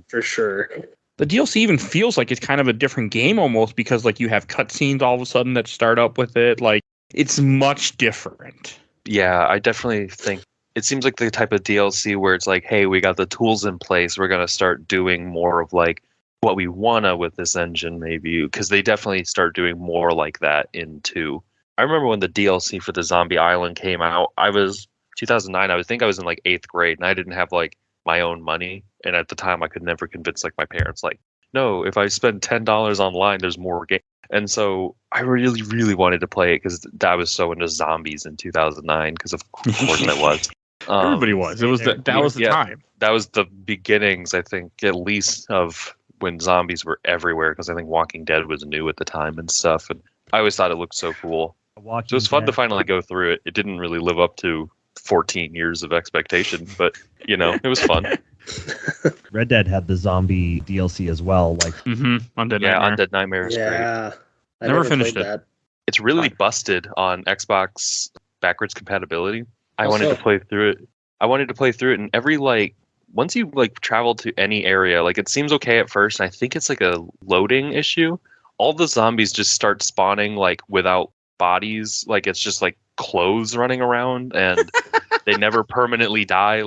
For sure. the DLC even feels like it's kind of a different game almost because like you have cutscenes all of a sudden that start up with it. Like it's much different. Yeah, I definitely think it seems like the type of DLC where it's like, hey, we got the tools in place. We're going to start doing more of like what we wanna with this engine, maybe, because they definitely start doing more like that in 2. I remember when the DLC for the Zombie Island came out. I was 2009. I think I was in like 8th grade, and I didn't have like my own money. And at the time, I could never convince like my parents, like, no, if I spend $10 online, there's more game. And so I really, really wanted to play it because I was so into zombies in 2009. Because of course I was. Everybody was. It was that was the Yeah. time. That was the beginnings, I think, at least of when zombies were everywhere. Because I think Walking Dead was new at the time and stuff. And I always thought it looked so cool. So it was fun to finally go through it. It didn't really live up to 14 years of expectation, but it was fun. Red Dead had the zombie DLC as well. Like, Undead Yeah, Nightmare. Undead Nightmare is great. Yeah. I Never finished played it. that. It's really busted on Xbox backwards compatibility. I How wanted so? to play through it. And every once you travel to any area, it seems okay at first, and I think it's like a loading issue. All the zombies just start spawning without bodies. It's just clothes running around, and they never permanently die.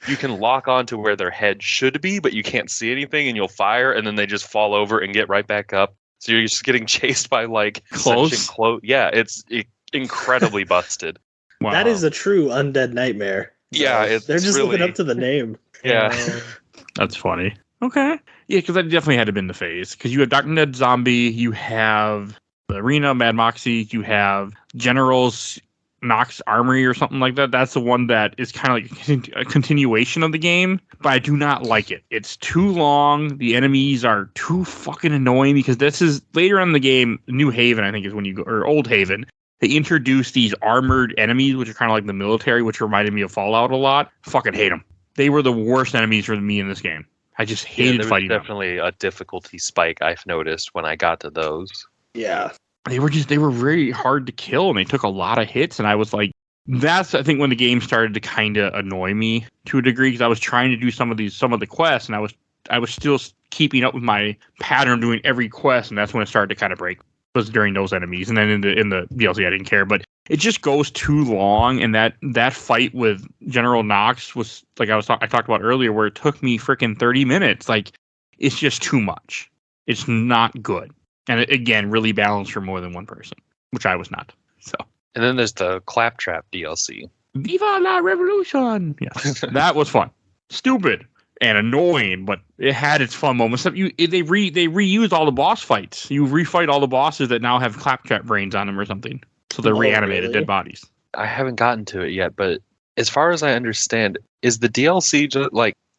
You can lock onto where their head should be, but you can't see anything, and you'll fire, and then they just fall over and get right back up. So you're just getting chased by Clothes? sentient clothes. Yeah, it's incredibly busted. Wow. That is a true Undead Nightmare. Yeah, it's they're just living really- up to the name. Yeah. That's funny. Okay. Yeah, because that definitely had to been the phase. Because you have Dr. Ned Zombie, you have the Arena, Mad Moxie, you have General's Nox Armory or something like that. That's the one that is kind of a continuation of the game, but I do not like it. It's too long. The enemies are too fucking annoying because this is later on in the game, New Haven, I think is when you go, or Old Haven. They introduce these armored enemies, which are kind of like the military, which reminded me of Fallout a lot. Fucking hate them. They were the worst enemies for me in this game. I just hated there was fighting them. definitely a difficulty spike I've noticed when I got to those. Yeah. They were very hard to kill, and they took a lot of hits. And I was like, that's, I think, when the game started to kind of annoy me to a degree, because I was trying to do some of the quests, and I was still keeping up with my pattern doing every quest, and that's when it started to kind of break. Was during those enemies, and then in the DLC I didn't care, but it just goes too long. And that fight with General Nox was I talked about earlier, where it took me freaking 30 minutes. It's just too much. It's not good, and it, again, really balanced for more than one person, which I was not. So And then there's the Claptrap DLC. Viva la Revolution! Yeah, that was fun. Stupid and annoying, but it had its fun moments. They reused all the boss fights. You refight all the bosses that now have claptrap brains on them or something. So they're Oh, reanimated really? dead bodies. I haven't gotten to it yet, but as far as I understand, is the DLC just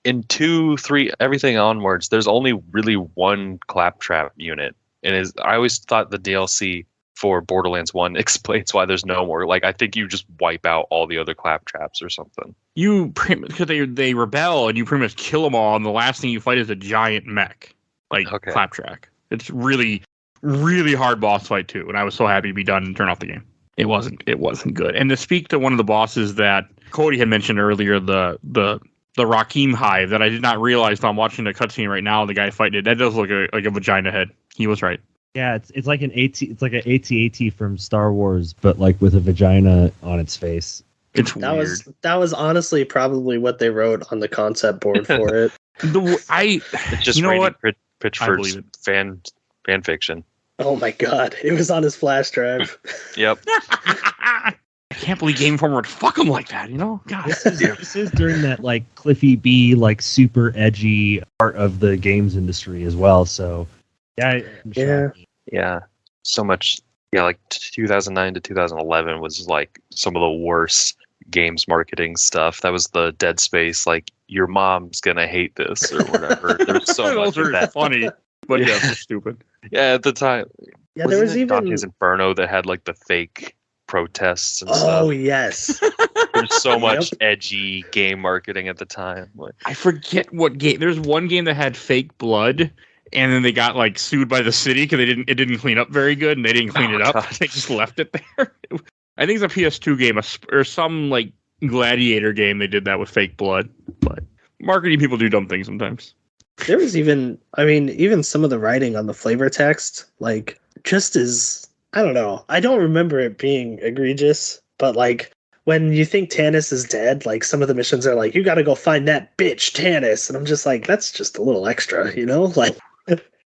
in 2, 3, everything onwards, there's only really one Claptrap unit. And I always thought the DLC for Borderlands 1 explains why there's no more. I think you just wipe out all the other Claptraps or something. Because they rebel and you pretty much kill them all, and the last thing you fight is a giant mech, Okay. claptrap. It's really, really hard boss fight too, and I was so happy to be done and turn off the game. It wasn't good. And to speak to one of the bosses that Kody had mentioned earlier, the Rakim Hive, that I did not realize until I'm watching the cutscene right now. The guy fighting it, that does look like a vagina head. He was right. Yeah, it's like an AT-AT from Star Wars, but like with a vagina on its face. It's weird. That was honestly probably what they wrote on the concept board for it. It's just Pitchford's fan fiction. Oh my god, it was on his flash drive. Yep. I can't believe Game Informer would fuck him like that, God. This is during that like Cliffy B, like super edgy part of the games industry as well. So yeah, so much. Yeah, like 2009 to 2011 was like some of the worst games marketing stuff. That was the Dead Space, like your mom's gonna hate this or whatever. There's so much of that. Funny, but yeah, it's stupid. Yeah, at the time. Yeah, there was even Dante's Inferno that had like the fake protests and stuff. Oh yes. There's so much edgy game marketing at the time. Like, I forget what game. There's one game that had fake blood, and then they got like sued by the city because it didn't clean up very good, and they didn't clean it up. God. They just left it there. I think it's a PS2 game or some like gladiator game. They did that with fake blood, but marketing people do dumb things sometimes. There was even some of the writing on the flavor text, like just as, I don't know. I don't remember it being egregious, but like when you think Tannis is dead, like some of the missions are like, you got to go find that bitch Tannis. And I'm just like, that's just a little extra, Like,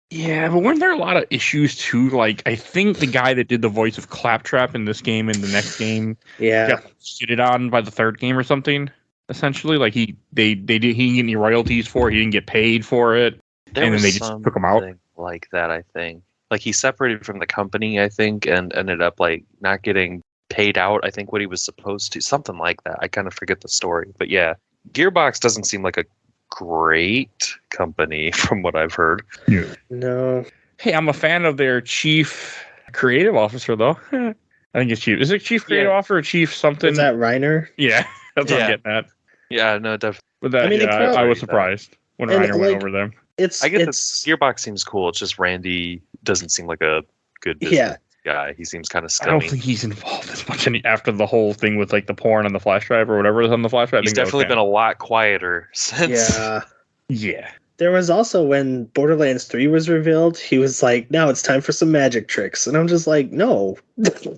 yeah, but weren't there a lot of issues too? Like, I think the guy that did the voice of Claptrap in this game and the next game got shitted on by the third game or something. Essentially, like he didn't get any royalties for it. He didn't get paid for it, and then they just took him out. Like that, I think. Like he separated from the company, I think, and ended up like not getting paid out. I think what he was supposed to, something like that. I kind of forget the story, but yeah, Gearbox doesn't seem like a great company from what I've heard. Yeah. No. Hey, I'm a fan of their chief creative officer, though. I think it's chief. Is it chief creative officer or chief something? Is that Reiner? Yeah, that's what I'm getting at. Yeah, no, definitely. But that, I was surprised when Reiner went over there. I guess Gearbox seems cool. It's just Randy doesn't seem like a good business guy. He seems kind of scummy. I don't think he's involved as much after the whole thing with like the porn on the flash drive or whatever is on the flash drive. He's definitely been a lot quieter since. Yeah. There was also when Borderlands 3 was revealed, he was like, now it's time for some magic tricks. And I'm just like, no,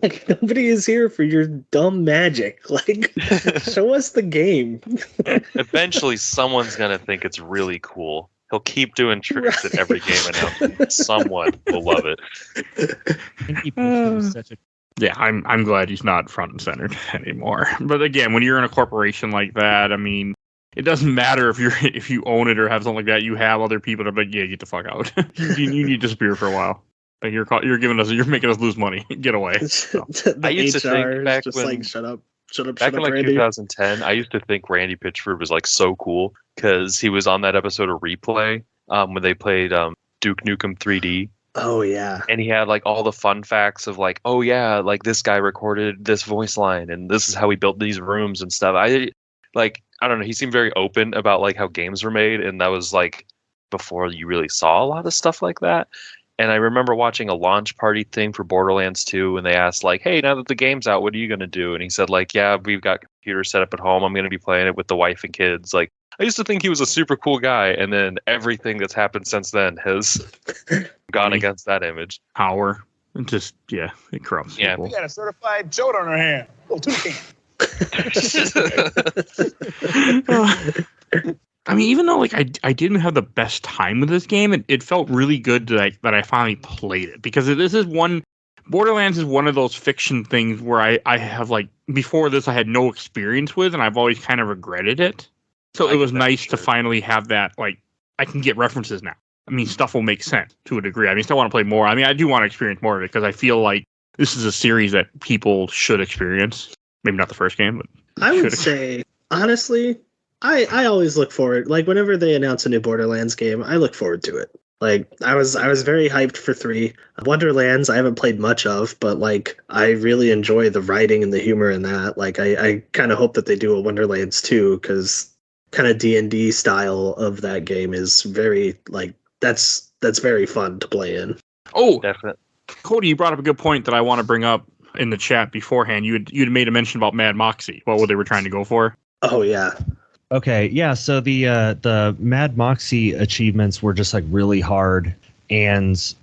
like, nobody is here for your dumb magic. Like, show us the game. Eventually, someone's going to think it's really cool. He'll keep doing tricks at every game announcement. Someone will love it. Yeah, I'm glad he's not front and center anymore. But again, when you're in a corporation like that, I mean, it doesn't matter if you own it or have something like that. You have other people that are like, yeah, get the fuck out. you need to disappear for a while. Like you're making us lose money. Get away. So. I used to think back when, like, shut up, back in like Randy. 2010, I used to think Randy Pitchford was like so cool because he was on that episode of Replay when they played Duke Nukem 3D. Oh yeah. And he had like all the fun facts of like, oh yeah, like this guy recorded this voice line and this is how he built these rooms and stuff. I don't know. He seemed very open about like how games were made, and that was like before you really saw a lot of stuff like that. And I remember watching a launch party thing for Borderlands 2, and they asked like, "Hey, now that the game's out, what are you gonna do?" And he said like, "Yeah, we've got computers set up at home. I'm gonna be playing it with the wife and kids." Like, I used to think he was a super cool guy, and then everything that's happened since then has gone against that image. Power, and just it corrupts people. We got a certified jolt on our hand. Oh, toucan. I mean, even though like I didn't have the best time with this game, it felt really good that I finally played it, because Borderlands is one of those fiction things where I have like before this I had no experience with, and I've always kind of regretted it. So it was nice to finally have that, like, I can get references now. I mean, stuff will make sense to a degree. I mean, I still want to play more. I mean, I do want to experience more of it because I feel like this is a series that people should experience. Maybe not the first game, but I would say, honestly, I always look forward. Like, whenever they announce a new Borderlands game, I look forward to it. Like, I was very hyped for 3. Wonderlands, I haven't played much of, but, like, I really enjoy the writing and the humor in that. Like, I kind of hope that they do a Wonderlands 2, because kind of D&D style of that game is very, like, that's very fun to play in. Oh, Kody, you brought up a good point that I want to bring up in the chat beforehand. You'd made a mention about Mad Moxie. What they were trying to go for? Oh yeah. Okay, yeah. So the Mad Moxie achievements were just like really hard, and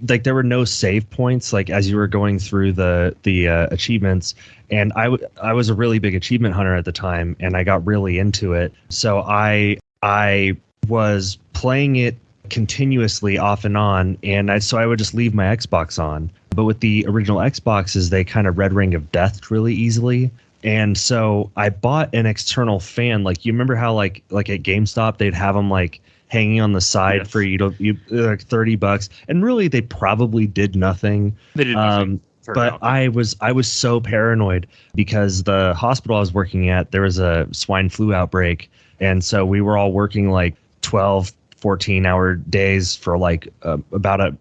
like there were no save points like as you were going through the achievements. And I was a really big achievement hunter at the time, and I got really into it. So I was playing it continuously off and on, and I would just leave my Xbox on. But with the original Xboxes, they kind of red ring of death really easily. And so I bought an external fan. Like, you remember how like at GameStop they'd have them like hanging on the side for you like $30, and really they probably did nothing. They did nothing. But I was so paranoid because the hospital I was working at, there was a swine flu outbreak, and so we were all working like 12, 14-hour days for like about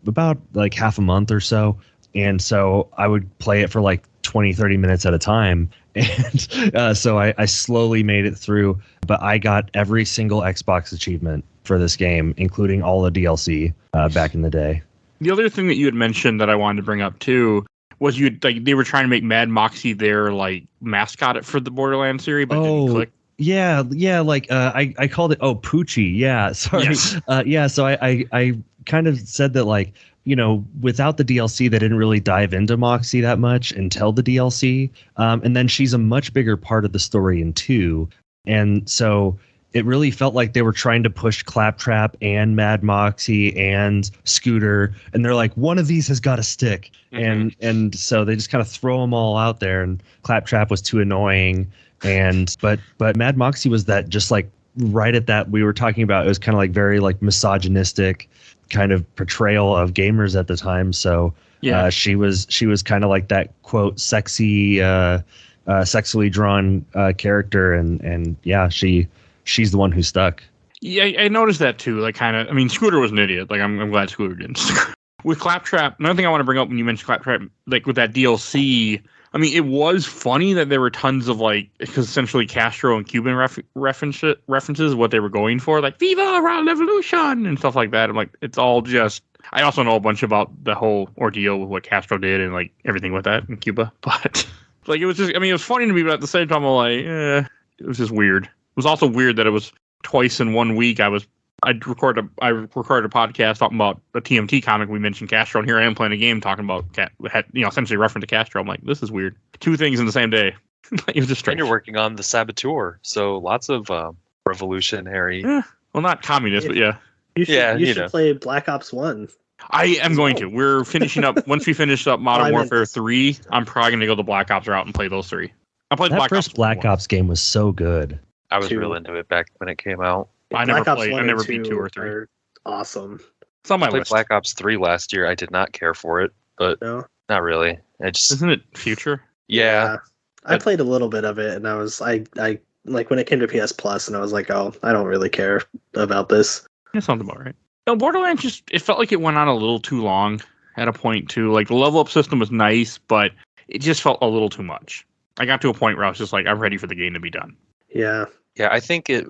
like half a month or so. And so I would play it for like 20, 30 minutes at a time. And so I slowly made it through, but I got every single Xbox achievement for this game, including all the DLC back in the day. The other thing that you had mentioned that I wanted to bring up too was they were trying to make Mad Moxie their like mascot for the Borderlands series, but didn't click. Yeah, like I called it Poochie. Yeah, sorry. Yes. So I kind of said that, like, you know, without the DLC, they didn't really dive into Moxie that much until the DLC. And then she's a much bigger part of the story in 2. And so it really felt like they were trying to push Claptrap and Mad Moxie and Scooter. And they're like, one of these has got to stick. Mm-hmm. And so they just kind of throw them all out there. And Claptrap was too annoying. But Mad Moxie was that just like right at that we were talking about. It was kind of like very like misogynistic kind of portrayal of gamers at the time. So yeah, she was kind of like that quote sexy, sexually drawn character, and yeah, she's the one who stuck. Yeah, I noticed that too. Like, kind of. I mean, Scooter was an idiot. Like, I'm glad Scooter didn't. With Claptrap, another thing I want to bring up when you mentioned Claptrap, like with that DLC. I mean, it was funny that there were tons of like, because essentially Castro and Cuban references what they were going for, like "Viva la Revolution" and stuff like that. I'm like, it's all just. I also know a bunch about the whole ordeal with what Castro did and like everything with that in Cuba, but like it was just. I mean, it was funny to me, but at the same time, I'm like, it was just weird. It was also weird that it was twice in 1 week. I recorded a podcast talking about the TMT comic. We mentioned Castro, and here I am playing a game talking about essentially reference to Castro. I'm like, this is weird. 2 things in the same day. It was just strange. And you're working on the Saboteur, so lots of revolutionary. Well, not communist, but yeah. You should play Black Ops 1. I am going to. We're finishing up. Once we finish up Modern Warfare 3, I'm probably going to go the Black Ops route and play those 3. I played that first Black Ops game was so good. I was real into it back when it came out. I never beat 2 or 3. Awesome. It's on my I played list. Black Ops 3 last year. I did not care for it, but not really. Isn't it Future? Yeah. I played a little bit of it, and I like when it came to PS Plus, and I was like, oh, I don't really care about this. That sounds about right. No, Borderlands it felt like it went on a little too long at a point too. Like the level up system was nice, but it just felt a little too much. I got to a point where I was just like, I'm ready for the game to be done. Yeah. Yeah, I think it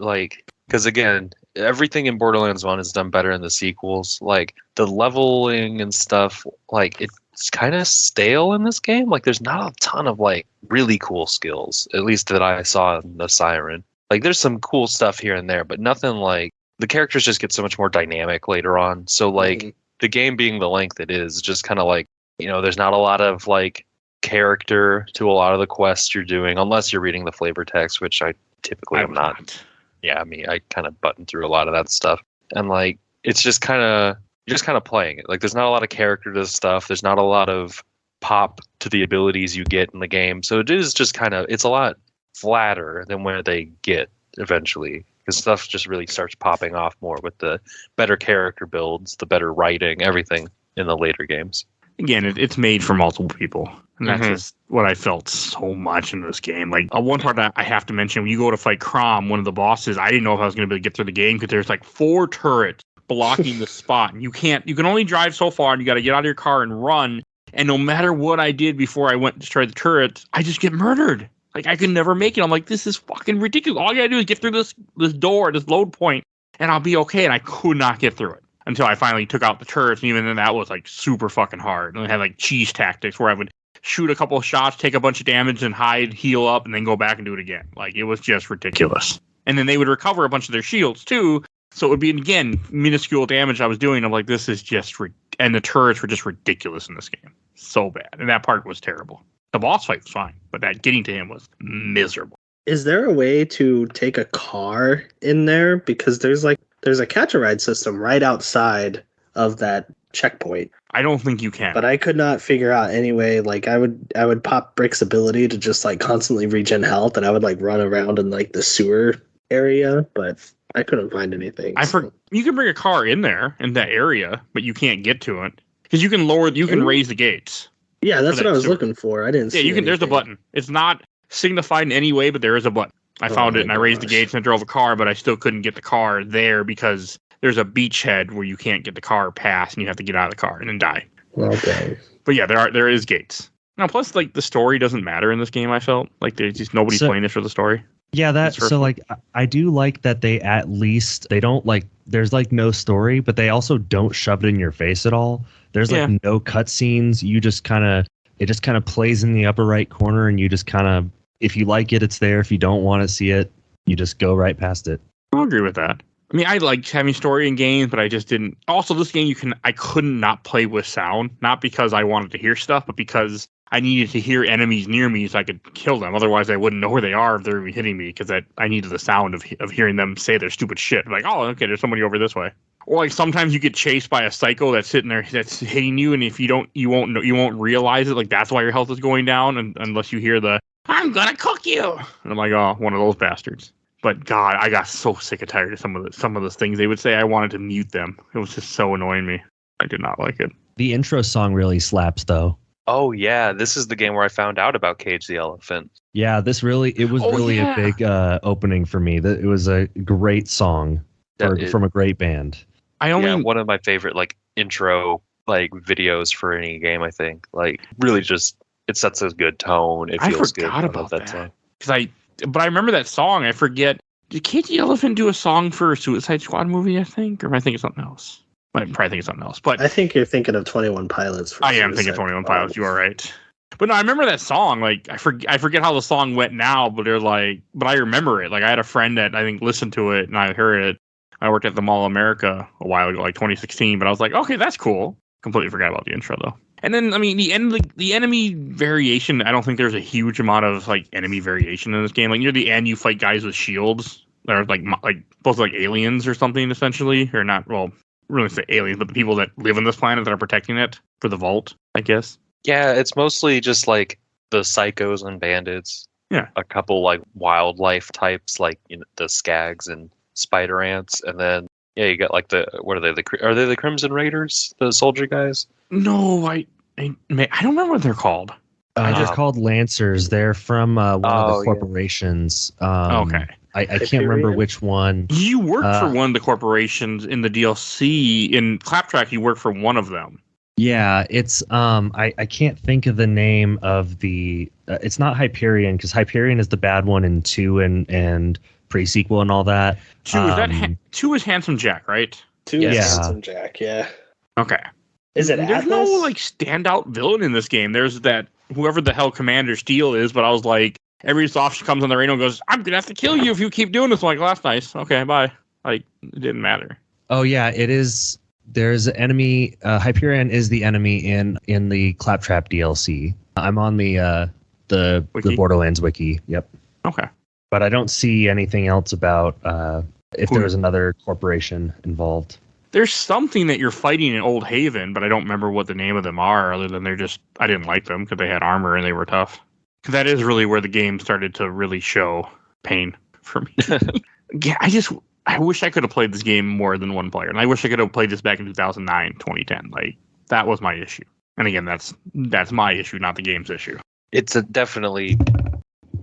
because again, everything in Borderlands 1 is done better in the sequels. Like the leveling and stuff, like it's kind of stale in this game. Like there's not a ton of like really cool skills, at least that I saw in the Siren. Like there's some cool stuff here and there, but nothing like the characters just get so much more dynamic later on. So like the game being the length it is, just kind of like, there's not a lot of like character to a lot of the quests you're doing, unless you're reading the flavor text, which I typically am not. Yeah, I kind of button through a lot of that stuff, and like it's just kind of you're just kind of playing it. Like there's not a lot of character to the stuff. There's not a lot of pop to the abilities you get in the game. So it is just it's a lot flatter than where they get eventually, because stuff just really starts popping off more with the better character builds, the better writing, everything in the later games. Again, it's made for multiple people. And that's just what I felt so much in this game. Like, one part that I have to mention, when you go to fight Crom, one of the bosses, I didn't know if I was going to be able to get through the game because there's like 4 turrets blocking the spot. And you can only drive so far, and you got to get out of your car and run. And no matter what I did before I went to destroy the turrets, I just get murdered. Like, I could never make it. I'm like, this is fucking ridiculous. All I got to do is get through this door, this load point, and I'll be okay. And I could not get through it. until I finally took out the turrets. And even then, that was like super fucking hard. And I had like cheese tactics where I would shoot a couple of shots, take a bunch of damage, and hide, heal up, and then go back and do it again. Like, it was just ridiculous. And then they would recover a bunch of their shields too. So it would be, again, minuscule damage I was doing. I'm like, this is just, and the turrets were just ridiculous in this game. So bad. And that part was terrible. The boss fight was fine, but that getting to him was miserable. Is there a way to take a car in there? Because there's a catch-a-ride system right outside of that checkpoint. I don't think you can. But I could not figure out any way. Like, I would pop Brick's ability to just like constantly regen health, and I would like run around in like the sewer area, but I couldn't find anything. You can bring a car in there in that area, but you can't get to it because you can raise the gates. Yeah, that's what I was looking for. I didn't see you can. There's a button. It's not signified in any way, but there is a button. I found it and I raised the gates and I drove a car, but I still couldn't get the car there because there's a beachhead where you can't get the car past and you have to get out of the car and then die. Okay. But yeah, there is gates. Now, plus, like, the story doesn't matter in this game, I felt. Like, there's just nobody's playing this for the story. Yeah, like, I do like that they at least, they don't, like, there's, like, no story, but they also don't shove it in your face at all. There's, like, no cutscenes. You just kind of, it just kind of plays in the upper right corner, and you just kind of, if you like it, it's there. If you don't want to see it, you just go right past it. I'll agree with that. I mean, I like having story in games, but I just didn't. Also, this game, I couldn't not play with sound, not because I wanted to hear stuff, but because I needed to hear enemies near me so I could kill them. Otherwise, I wouldn't know where they are if they're hitting me, because I needed the sound of hearing them say their stupid shit. Like, oh, okay, there's somebody over this way. Or like sometimes you get chased by a psycho that's sitting there that's hitting you, and if you won't realize it. Like, that's why your health is going down, unless you hear the "I'm gonna cook you," and I'm like, oh, one of those bastards. But God, I got so sick and tired of some of those things they would say. I wanted to mute them. It was just so annoying me. I did not like it. The intro song really slaps, though. Oh yeah, this is the game where I found out about Cage the Elephant. Yeah, it was really a big opening for me. It was a great song from a great band. One of my favorite like intro like videos for any game. I think like really just it sets a good tone. It feels good. I forgot about that But I remember that song. I forget. Did Cage the Elephant do a song for a Suicide Squad movie, I think? Or am I thinking something else? I'm probably thinking something else. But I think you're thinking of 21 Pilots. I am thinking 21 Pilots. You are right. But no, I remember that song. Like, I forget how the song went now, but I remember it. Like, I had a friend that I think listened to it, and I heard it. I worked at the Mall of America a while ago, like 2016. But I was like, okay, that's cool. Completely forgot about the intro, though. And then, I mean, the enemy variation, I don't think there's a huge amount of, like, enemy variation in this game. Like, near the end, you fight guys with shields that are, like both, like, aliens or something, essentially. Or not, well, really say aliens, but the people that live on this planet that are protecting it for the vault, I guess. Yeah, it's mostly just, like, the psychos and bandits. Yeah. A couple, like, wildlife types, like, you know, the skags and spider ants. And then, yeah, you got, like, are they the Crimson Raiders? The soldier guys? No, I don't remember what they're called. They're called Lancers. They're from one of the corporations. Okay. I can't remember which one. You worked for one of the corporations in the DLC. In Claptrap, you worked for one of them. Yeah, it's I can't think of the name of the. It's not Hyperion, because Hyperion is the bad one in 2 and pre-sequel and all that. 2 is Handsome Jack, right? 2 is Handsome Jack, yeah. Okay. Is it There's Atlas? no like standout villain in this game. There's that whoever the hell Commander Steel is, but I was like, every so often she comes on the radio and goes, "I'm gonna have to kill you if you keep doing this." I'm like, well, that's nice. Okay, bye. Like, it didn't matter. Oh yeah, it is. There's an enemy. Hyperion is the enemy in the Claptrap DLC. I'm on the Borderlands wiki. Yep. Okay. But I don't see anything else about if there was another corporation involved. There's something that you're fighting in Old Haven, but I don't remember what the name of them are, other than I didn't like them because they had armor and they were tough. Because that is really where the game started to really show pain for me. Yeah, I wish I could have played this game more than one player. And I wish I could have played this back in 2009, 2010. Like, that was my issue. And again, that's my issue, not the game's issue. It's definitely,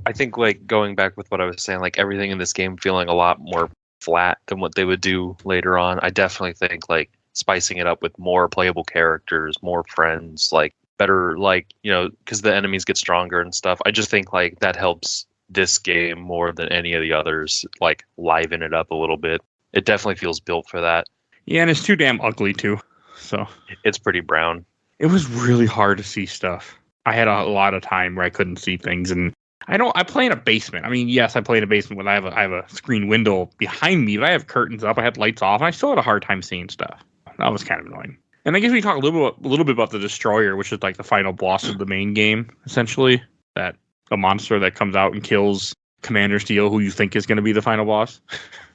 I think, like, going back with what I was saying, like, everything in this game feeling a lot more flat than what they would do later on. I definitely think like spicing it up with more playable characters, more friends, like better, like, you know, because the enemies get stronger and stuff. I just think like that helps this game more than any of the others, like liven it up a little bit. It definitely feels built for that. Yeah, and it's too damn ugly too. So It's pretty brown. it was really hard to see stuff. I had a lot of time where I couldn't see things, and I play in a basement. I mean, yes, I play in a basement when I have a screen window behind me, but I have curtains up, I had lights off, and I still had a hard time seeing stuff. That was kind of annoying. And I guess we talk a little bit about the Destroyer, which is like the final boss of the main game, essentially. That a monster that comes out and kills Commander Steel, who you think is going to be the final boss.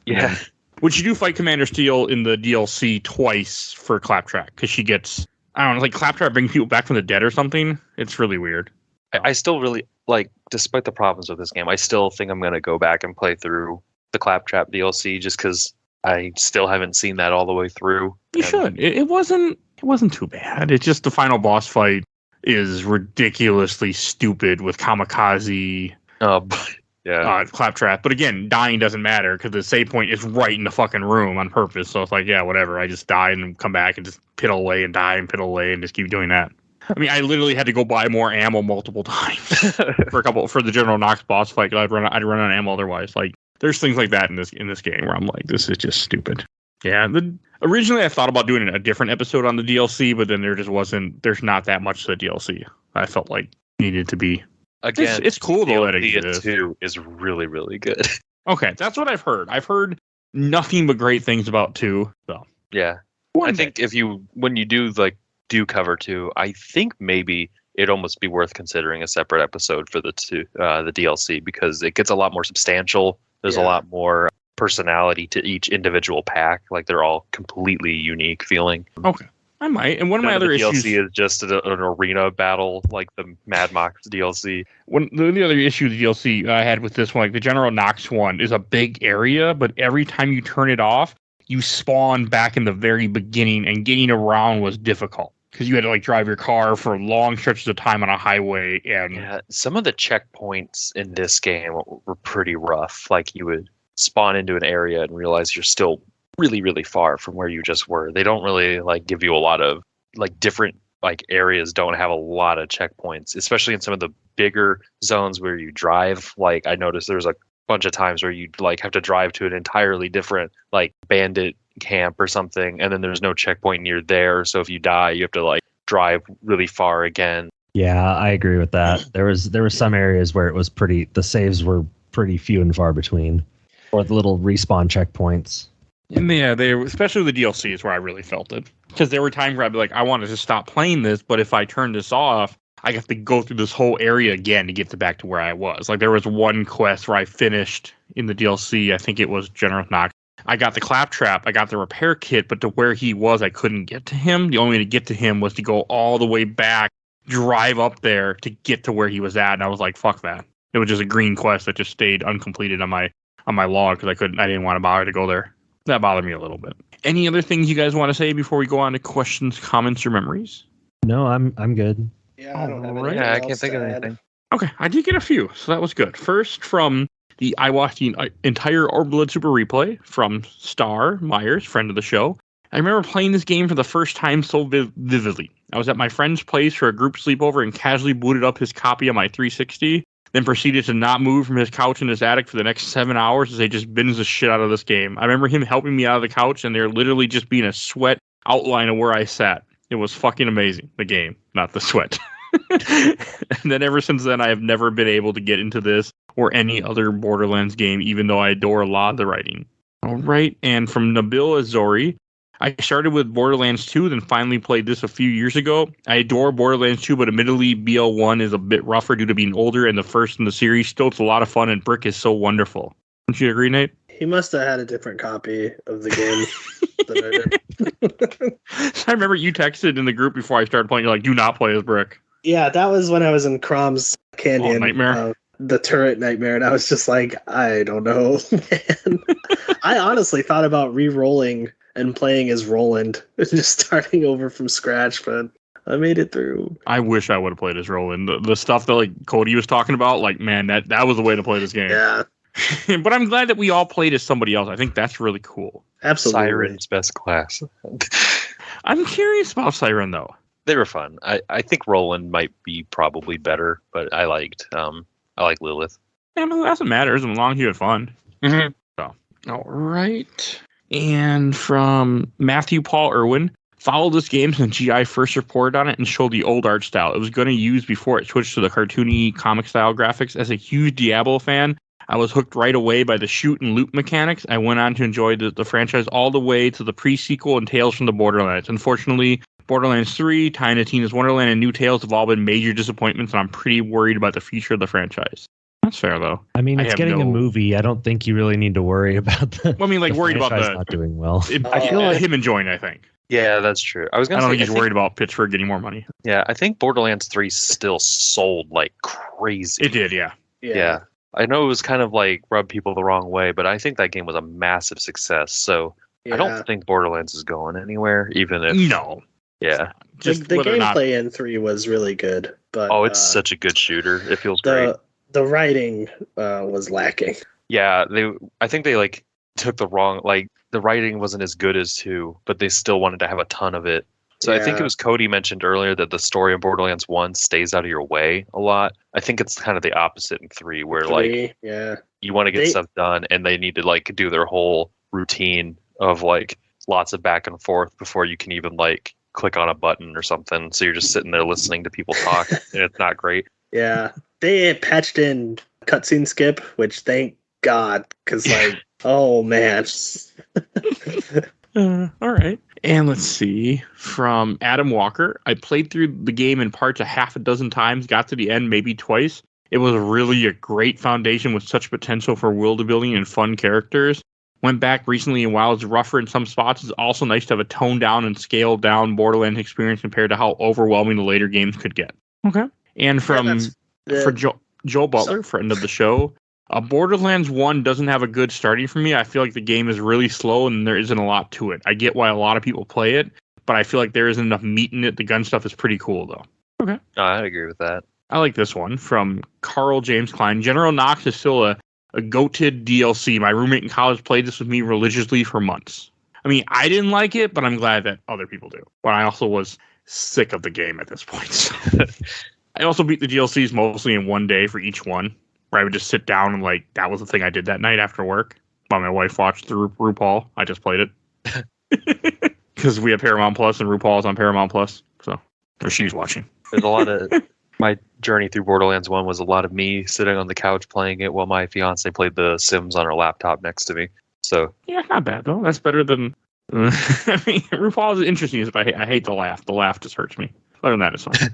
Yeah. Which you do fight Commander Steel in the DLC twice for Claptrap, because she gets, I don't know, like Claptrap brings people back from the dead or something. It's really weird. I still really, like, despite the problems with this game, I still think I'm going to go back and play through the Claptrap DLC just because I still haven't seen that all the way through. You should. It wasn't too bad. It's just the final boss fight is ridiculously stupid with Kamikaze, Yeah. Claptrap. But again, dying doesn't matter because the save point is right in the fucking room on purpose. So it's like, yeah, whatever. I just die and come back and just piddle away and die and piddle away and just keep doing that. I mean, I literally had to go buy more ammo multiple times for the General Knox boss fight. I'd run out of ammo otherwise. Like, there's things like that in this game where I'm like, this is just stupid. Yeah. Originally, I thought about doing a different episode on the DLC, but then there's not that much to the DLC. I felt like needed to be. Again, it's cool though that it DLC exists. 2 is really, really good. Okay, that's what I've heard. I've heard nothing but great things about 2. So Yeah. I think when you do cover 2, I think maybe it'd almost be worth considering a separate episode for the DLC because it gets a lot more substantial. There's a lot more personality to each individual pack. Like they're all completely unique feeling. Okay. I might. And one of my other issues DLC is just an arena battle like the Mad Max DLC. The other issue the DLC I had with this one, like the General Knox one, is a big area, but every time you turn it off, you spawn back in the very beginning, and getting around was difficult because you had to like drive your car for long stretches of time on a highway. And yeah, some of the checkpoints in this game were pretty rough. Like you would spawn into an area and realize you're still really, really far from where you just were. They don't really like give you a lot of like different like areas don't have a lot of checkpoints, especially in some of the bigger zones where you drive. Like I noticed there's a bunch of times where you like have to drive to an entirely different like bandit camp or something, and then there's no checkpoint near there. So if you die, you have to like drive really far again. Yeah, I agree with that. There was some areas where it was the saves were pretty few and far between, or the little respawn checkpoints. And yeah, especially the DLC is where I really felt it. Because there were times where I'd be like, I wanted to stop playing this, but if I turn this off, I have to go through this whole area again to get back to where I was. Like there was one quest where I finished in the DLC, I think it was General Knox. I got the Claptrap, I got the repair kit, but to where he was, I couldn't get to him. The only way to get to him was to go all the way back, drive up there to get to where he was at. And I was like, fuck that. It was just a green quest that just stayed uncompleted on my log because I didn't want to bother to go there. That bothered me a little bit. Any other things you guys want to say before we go on to questions, comments, or memories? No, I'm good. Yeah, I don't have Alright. anything Yeah, I else can't think to of add. anything. Okay, I did get a few, so that was good. First, from I watched the entire Orblood Super Replay from Star Myers, friend of the show. I remember playing this game for the first time so vividly. I was at my friend's place for a group sleepover and casually booted up his copy of my 360, then proceeded to not move from his couch in his attic for the next 7 hours as they just binged the shit out of this game. I remember him helping me out of the couch and there literally just being a sweat outline of where I sat. It was fucking amazing. The game, not the sweat. And then ever since then, I have never been able to get into this or any other Borderlands game, even though I adore a lot of the writing. All right. And from Nabil Azori, I started with Borderlands 2, then finally played this a few years ago. I adore Borderlands 2, but admittedly, BL1 is a bit rougher due to being older, and the first in the series. Still, it's a lot of fun, and Brick is so wonderful. Don't you agree, Nate? He must have had a different copy of the game than I did. I remember you texted in the group before I started playing, you're like, do not play as Brick. Yeah, that was when I was in Crom's Canyon. Nightmare. The turret nightmare, and I was just like, I don't know, man. I honestly thought about re-rolling and playing as Roland, just starting over from scratch, but I made it through. I wish I would have played as Roland. The stuff that like Kody was talking about, like, man, that was the way to play this game. Yeah, But I'm glad that we all played as somebody else. I think that's really cool. absolutely. Siren's best class. I'm curious about Siren, though. They were fun. I think Roland might be probably better, but I like Lilith. Yeah, no, it doesn't matter as long as you had fun. Mm-hmm. So, all right. And from Matthew Paul Irwin, followed this game since GI first reported on it and showed the old art style it was going to use before it switched to the cartoony comic style graphics. As a huge Diablo fan, I was hooked right away by the shoot and loot mechanics. I went on to enjoy the franchise all the way to the pre-sequel and Tales from the Borderlands. Unfortunately, Borderlands 3, Tiny Tina's Wonderland, and New Tales have all been major disappointments, and I'm pretty worried about the future of the franchise. That's fair, though. I mean, it's getting a movie. I don't think you really need to worry about the. Well, I mean, like, worried about the not doing well. I feel like him enjoying. I think. Yeah, that's true. I don't think he's worried about Pittsburgh getting more money. Yeah, I think Borderlands 3 still sold like crazy. It did, yeah. Yeah. I know it was kind of like rubbed people the wrong way, but I think that game was a massive success. So I don't think Borderlands is going anywhere, even if no. Yeah, just the gameplay in 3 was really good, but it's such a good shooter. It feels great. The writing was lacking. Yeah, I think they like took the writing wasn't as good as 2, but they still wanted to have a ton of it. So I think it was Kody mentioned earlier that the story of Borderlands 1 stays out of your way a lot. I think it's kind of the opposite in 3, where you want to get stuff done, and they need to like do their whole routine of like lots of back and forth before you can even like click on a button or something. So you're just sitting there listening to people talk, and it's not great. Yeah, they patched in cutscene skip, which thank God, because like, oh man. All right. And let's see, from Adam Walker, I played through the game in parts a half a dozen times, got to the end maybe twice. It was really a great foundation with such potential for world building and fun characters. Went back recently, and while it's rougher in some spots, it's also nice to have a toned down and scaled down Borderlands experience compared to how overwhelming the later games could get. Okay. And from Joe Butler, friend of the show, Borderlands 1 doesn't have a good starting for me. I feel like the game is really slow and there isn't a lot to it. I get why a lot of people play it, but I feel like there isn't enough meat in it. The gun stuff is pretty cool, though. Okay. I agree with that. I like this one from Carl James Klein. General Knox is still a goated DLC. My roommate in college played this with me religiously for months. I mean, I didn't like it, but I'm glad that other people do. But I also was sick of the game at this point. So. I also beat the DLCs mostly in one day for each one, where I would just sit down and like, that was the thing I did that night after work. While my wife watched the RuPaul, I just played it. Because we have Paramount Plus and RuPaul's on Paramount Plus. So, or she's watching. There's a lot of... My journey through Borderlands 1 was a lot of me sitting on the couch playing it while my fiance played The Sims on her laptop next to me. So yeah, not bad though. That's better than... I mean, RuPaul is interesting, but I hate the laugh. The laugh just hurts me. Other than that, it's fine.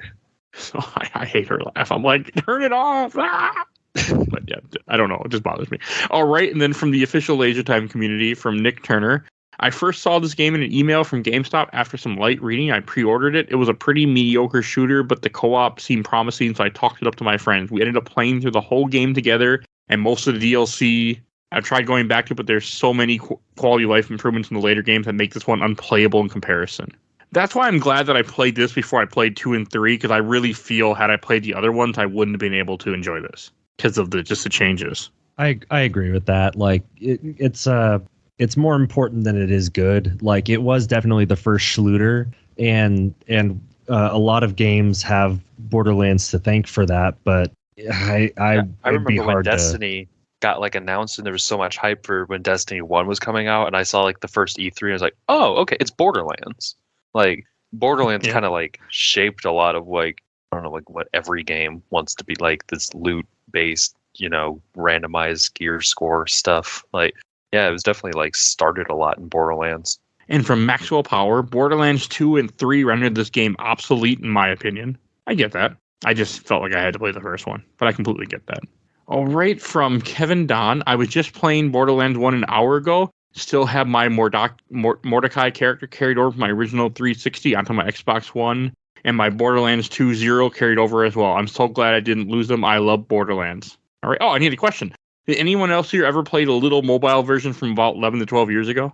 So I hate her laugh. I'm like, turn it off! Ah! But yeah, I don't know. It just bothers me. All right, and then from the official Laser Time community, from Nick Turner, I first saw this game in an email from GameStop after some light reading. I pre-ordered it. It was a pretty mediocre shooter, but the co-op seemed promising, so I talked it up to my friends. We ended up playing through the whole game together, and most of the DLC, I've tried going back to it, but there's so many quality of life improvements in the later games that make this one unplayable in comparison. That's why I'm glad that I played this before I played 2 and 3, because I really feel had I played the other ones, I wouldn't have been able to enjoy this because of the changes. I agree with that. Like it's more important than it is good. Like it was definitely the first Schluter, and a lot of games have Borderlands to thank for that. But I remember when Destiny got like announced and there was so much hype for when Destiny 1 was coming out, and I saw like the first E3 and I was like, oh, okay, it's Borderlands. Like Borderlands kind of like shaped a lot of like, I don't know, like what every game wants to be, like this loot based, randomized gear score stuff. Like, yeah, it was definitely like started a lot in Borderlands. And from Maxwell Power, Borderlands 2 and 3 rendered this game obsolete in my opinion. I get that. I just felt like I had to play the first one, but I completely get that. All right, from Kevin Don, I was just playing Borderlands 1 an hour ago. Still have my Mordecai character carried over from my original 360 onto my Xbox One, and my Borderlands 2 Zero carried over as well. I'm so glad I didn't lose them. I love Borderlands. All right. Oh, I need a question. Did anyone else here ever played a little mobile version from about 11 to 12 years ago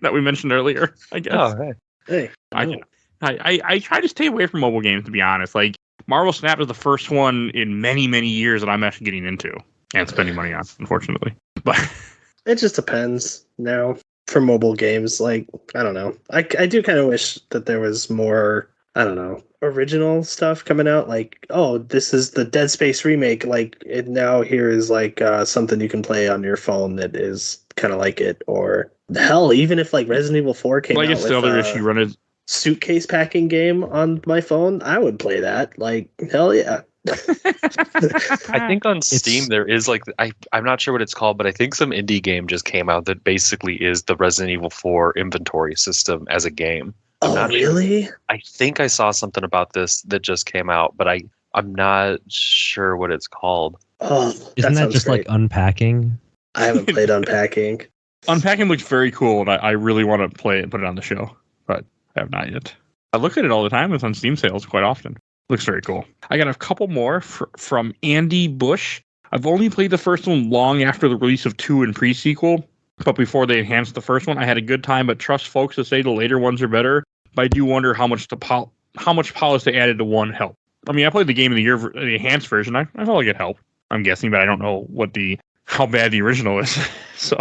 that we mentioned earlier, I guess? Oh, hey. I try to stay away from mobile games, to be honest. Like, Marvel Snap is the first one in many, many years that I'm actually getting into and spending money on, unfortunately. But it just depends now for mobile games. Like, I don't know. I do kind of wish that there was more, I don't know, original stuff coming out. Like, oh, this is the Dead Space remake. Like, it now here is like something you can play on your phone that is kind of like it. Or hell, even if like Resident Evil 4 came Like out it's with the other issue run is suitcase packing game on my phone, I would play that. Like, hell yeah. I think on Steam there is like I'm not sure what it's called, but I think some indie game just came out that basically is the Resident Evil 4 inventory system as a game. I'm Oh, not really? Sure. I think I saw something about this that just came out, but I'm not sure what it's called. Oh, Isn't that sounds just great. like unpacking? I haven't played Unpacking. Unpacking looks very cool, and I really want to play it and put it on the show, but I have not yet. I look at it all the time. It's on Steam sales quite often. Looks very cool. I got a couple more from Andy Bush. I've only played the first one long after the release of 2 and pre-sequel, but before they enhanced the first one, I had a good time, but trust folks to say the later ones are better. But I do wonder how much polish they added to 1 helped. I mean, I played the Game of the Year, the enhanced version. I felt like it helped, I'm guessing, but I don't know how bad the original is. So,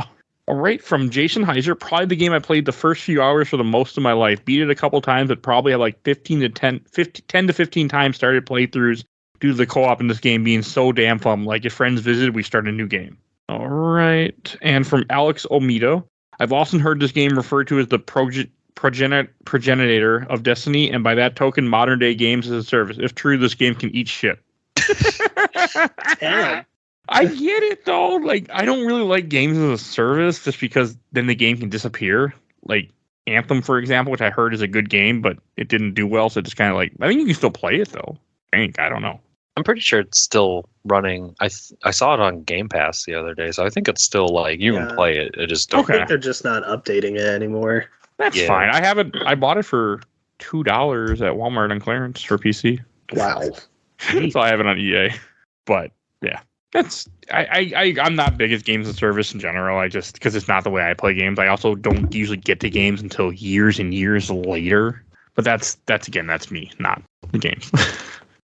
all right, from Jason Heiser, probably the game I played the first few hours for the most of my life. Beat it a couple times, but probably had like 10 to 15 times started playthroughs due to the co-op in this game being so damn fun. Like if friends visited, we start a new game. All right, and from Alex Omido, I've often heard this game referred to as the progenitor of Destiny, and by that token, modern day games as a service. If true, this game can eat shit. Damn. I get it though. Like, I don't really like games as a service just because then the game can disappear. Like Anthem, for example, which I heard is a good game, but it didn't do well. So it's just kind of like, I think you can still play it though. I don't know. I'm pretty sure it's still running. I saw it on Game Pass the other day, so I think it's still like you can play it. It just don't. I think they're just not updating it anymore. That's fine. I have it. I bought it for $2 at Walmart on clearance for PC. Wow. So I have it on EA. But yeah, that's I'm not big at games as service in general. I just because it's not the way I play games. I also don't usually get to games until years and years later. But that's me, not the games.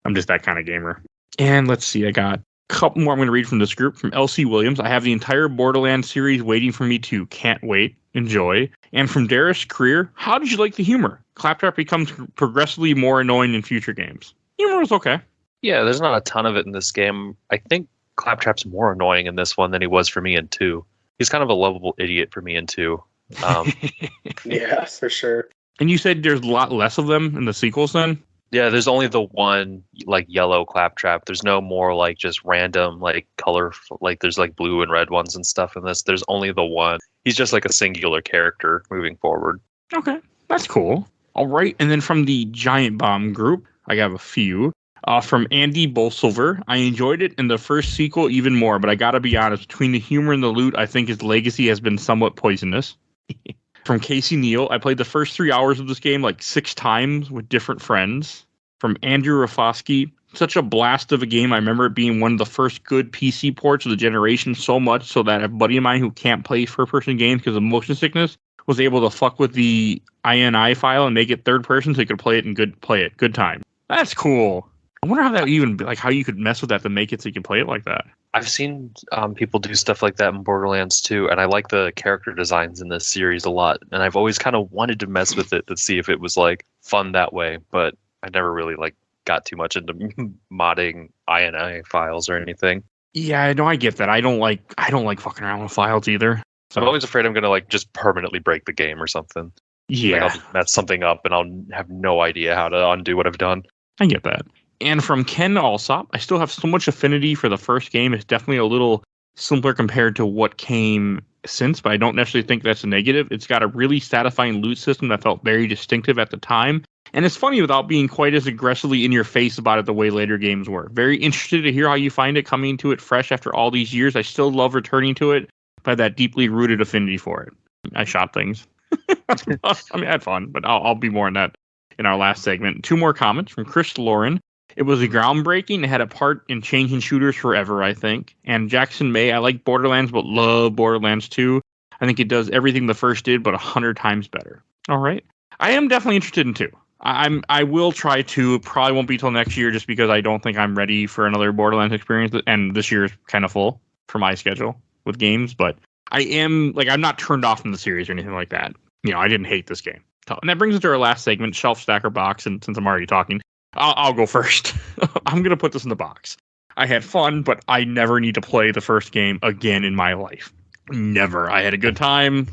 I'm just that kind of gamer. And let's see, I got a couple more I'm going to read from this group. From LC Williams, I have the entire Borderlands series waiting for me to can't wait, enjoy. And from Darius Career, how did you like the humor? Claptrap becomes progressively more annoying in future games. Humor was okay. Yeah, there's not a ton of it in this game. I think Claptrap's more annoying in this one than he was for me in 2. He's kind of a lovable idiot for me in 2. Yeah, for sure. And you said there's a lot less of them in the sequels then? Yeah, there's only the one like yellow Claptrap. There's no more like just random like color, like there's like blue and red ones and stuff in this. There's only the one. He's just like a singular character moving forward. Okay, that's cool. All right, and then from the Giant Bomb group, I have a few. From Andy Bolsilver, I enjoyed it in the first sequel even more, but I gotta be honest, between the humor and the loot, I think his legacy has been somewhat poisonous. From Casey Neal, I played the first 3 hours of this game like 6 times with different friends. From Andrew Rafosky, such a blast of a game. I remember it being one of the first good PC ports of the generation, so much so that a buddy of mine who can't play first-person games because of motion sickness was able to fuck with the INI file and make it third person so he could play it. Good time. That's cool. I wonder how that even, like, how you could mess with that to make it so you can play it like that. I've seen people do stuff like that in Borderlands 2, and I like the character designs in this series a lot. And I've always kind of wanted to mess with it to see if it was like fun that way, but I never really like got too much into modding INI files or anything. Yeah, I know, I get that. I don't like fucking around with files either. So I'm always afraid I'm gonna like just permanently break the game or something. Yeah, like I'll just mess something up and I'll have no idea how to undo what I've done. I get that. And from Ken Alsop, I still have so much affinity for the first game. It's definitely a little simpler compared to what came since, but I don't necessarily think that's a negative. It's got a really satisfying loot system that felt very distinctive at the time. And it's funny without being quite as aggressively in your face about it the way later games were. Very interested to hear how you find it coming to it fresh after all these years. I still love returning to it by that deeply rooted affinity for it. I shot things. I mean, I had fun, but I'll be more on that in our last segment. 2 more comments from Chris Lauren. It was a groundbreaking. It had a part in changing shooters forever, I think. And Jackson May, I like Borderlands, but love Borderlands 2. I think it does everything the first did, but 100 times better. All right. I am definitely interested in 2. I will try 2. It probably won't be till next year just because I don't think I'm ready for another Borderlands experience. And this year is kind of full for my schedule with games. But I am, like, I'm not turned off from the series or anything like that. You know, I didn't hate this game. And that brings us to our last segment, Shelf Stacker Box. And since I'm already talking, I'll go first. I'm going to put this in the box. I had fun, but I never need to play the first game again in my life. Never. I had a good time,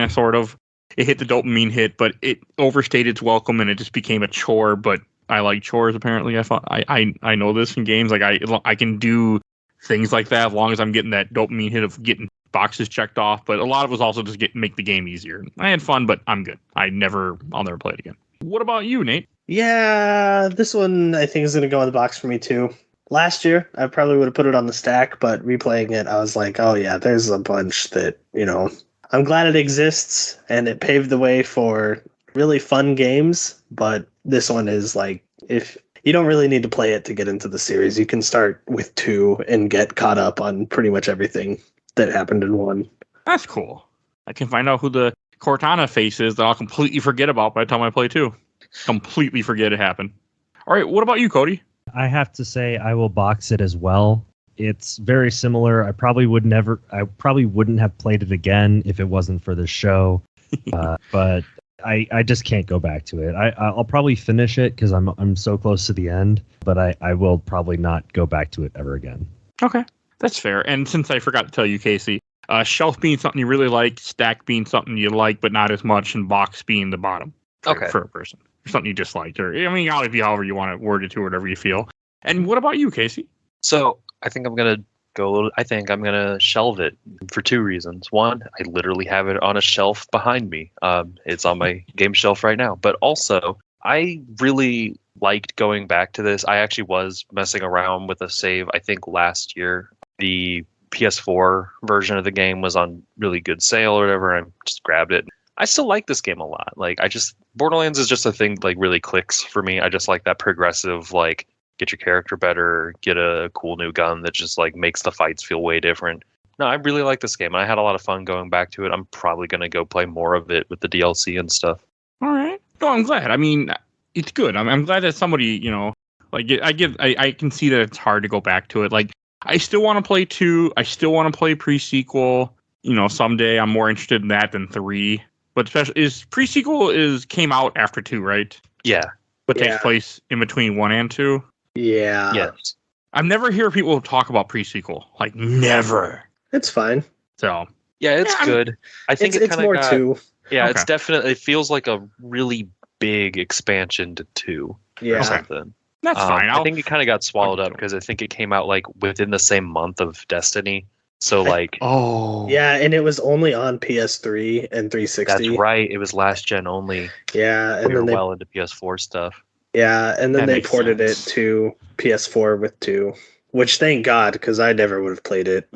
sort of. It hit the dopamine hit, but it overstayed its welcome, and it just became a chore. But I like chores. Apparently, I know this in games. Like I can do things like that as long as I'm getting that dopamine hit of getting boxes checked off. But a lot of it was also just make the game easier. I had fun, but I'm good. I'll never play it again. What about you, Nate? Yeah, this one I think is going to go in the box for me too. Last year, I probably would have put it on the stack, but replaying it, I was like, oh yeah, there's a bunch that, I'm glad it exists and it paved the way for really fun games, but this one is like, if you don't really need to play it to get into the series, you can start with 2 and get caught up on pretty much everything that happened in 1. That's cool. I can find out who the Cortana face is that I'll completely forget about by the time I play 2. Completely forget it happened. All right, what about you, Kody? I have to say I will box it as well. It's very similar. I probably wouldn't have played it again if it wasn't for this show. But I just can't go back to it. I'll probably finish it because I'm so close to the end, but I will probably not go back to it ever again. Okay, that's fair. And since I forgot to tell you, Casey, shelf being something you really like, stack being something you like but not as much, and box being the bottom for a person. Or something you disliked, or I'll be however you want to word it to, whatever you feel. And what about you, Casey? So I think I'm gonna shelve it for 2 reasons. One, I literally have it on a shelf behind me. It's on my game shelf right now. But also, I really liked going back to this. I actually was messing around with a save. I think last year the PS4 version of the game was on really good sale or whatever. And I just grabbed it. I still like this game a lot. Borderlands is just a thing really clicks for me. I just like that progressive, get your character better, get a cool new gun that just makes the fights feel way different. No, I really like this game. I had a lot of fun going back to it. I'm probably going to go play more of it with the DLC and stuff. All right. No, I'm glad. I mean, it's good. I'm glad that somebody, I can see that it's hard to go back to it. I still want to play 2. I still want to play pre-sequel. Someday I'm more interested in that than 3. But pre-sequel came out after 2, right? Yeah. But takes place in between 1 and 2? Yeah. Yes. I've never hear people talk about pre-sequel. Never. It's fine. So. Yeah, it's good. I think it's more 2. Yeah, Okay. It's definitely, it feels like a really big expansion to 2 Yeah. or something. That's fine. I think it kind of got swallowed up because I think it came out within the same month of Destiny. So oh. Yeah, and it was only on PS3 and 360. That's right. It was last gen only. Yeah, and we were then well into PS4 stuff. Yeah, and then That they makes ported sense. it to PS4 with 2, which thank God, because I never would have played it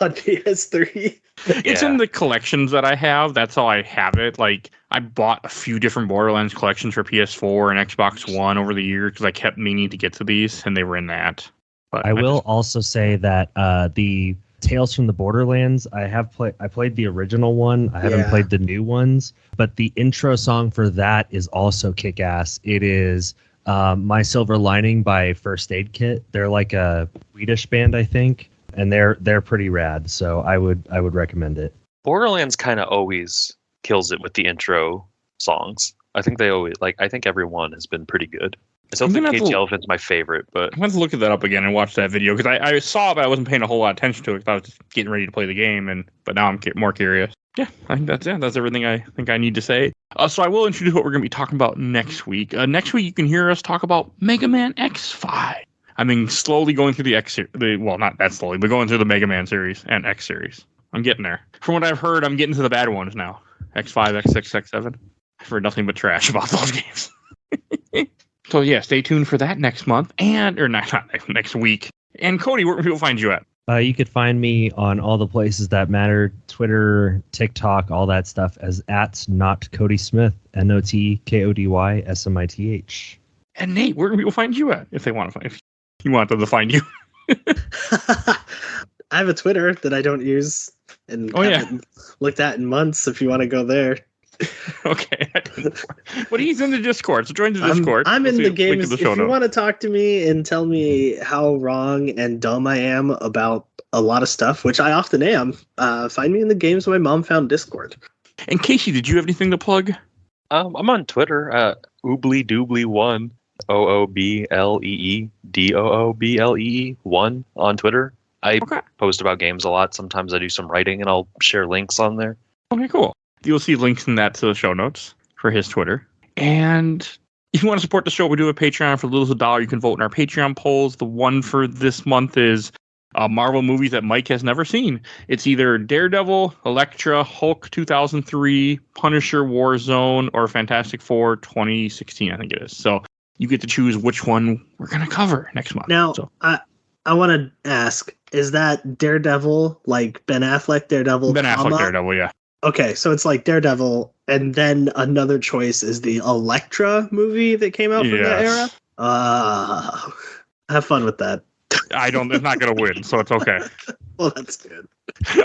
on PS3. It's in the collections that I have. That's how I have it. I bought a few different Borderlands collections for PS4 and Xbox One over the years because I kept meaning to get to these, and they were in that. But I will also say that the Tales from the Borderlands, I played the original one. I haven't played the new ones, but the intro song for that is also kick-ass. It is My Silver Lining by First Aid Kit. They're like a Swedish band, I think, and they're pretty rad. So I would recommend it. Borderlands kind of always kills it with the intro songs. I think they always I think everyone has been pretty good. I still think Cage the Elephant's my favorite, but I'm going to look at that up again and watch that video because I saw it, but I wasn't paying a whole lot of attention to it because I was just getting ready to play the game. But now I'm more curious. Yeah, I think that's it. That's everything I think I need to say. So I will introduce what we're going to be talking about next week. Next week, you can hear us talk about Mega Man X5. I mean, slowly going through the X series. Well, not that slowly, but going through the Mega Man series and X series. I'm getting there. From what I've heard, I'm getting to the bad ones now. X5, X6, X7. I've heard nothing but trash about those games. So yeah, stay tuned for that next month next week. And Kody, where can people find you at? You could find me on all the places that matter: Twitter, TikTok, all that stuff as @NotCodySmith, NotKodySmith. And Nate, where can people find you at if you want them to find you? I have a Twitter that I don't use and haven't looked at in months. If you want to go there. Okay. But he's in the Discord, so join the Discord. I'm in the games. If you want to talk to me and tell me how wrong and dumb I am about a lot of stuff, which I often am, find me in the Games My Mom Found Discord. And Casey, did you have anything to plug? I'm on Twitter, oobly1, OOBLEEDOOBLEE1 on Twitter. I Okay. post about games a lot. Sometimes I do some writing and I'll share links on there. Okay, cool. You'll see links in that to the show notes for his Twitter. And if you want to support the show, we do a Patreon for little as $1. You can vote in our Patreon polls. The one for this month is Marvel movies that Mike has never seen. It's either Daredevil, Elektra, Hulk 2003, Punisher Warzone, or Fantastic Four 2016, I think it is. So you get to choose which one we're going to cover next month. Now, So, I want to ask, is that Daredevil, like Ben Affleck Daredevil? Ben Affleck Daredevil, yeah. Okay, so it's like Daredevil, and then another choice is the Elektra movie that came out from that era? Have fun with that. It's not going to win, so it's okay. Well, that's good.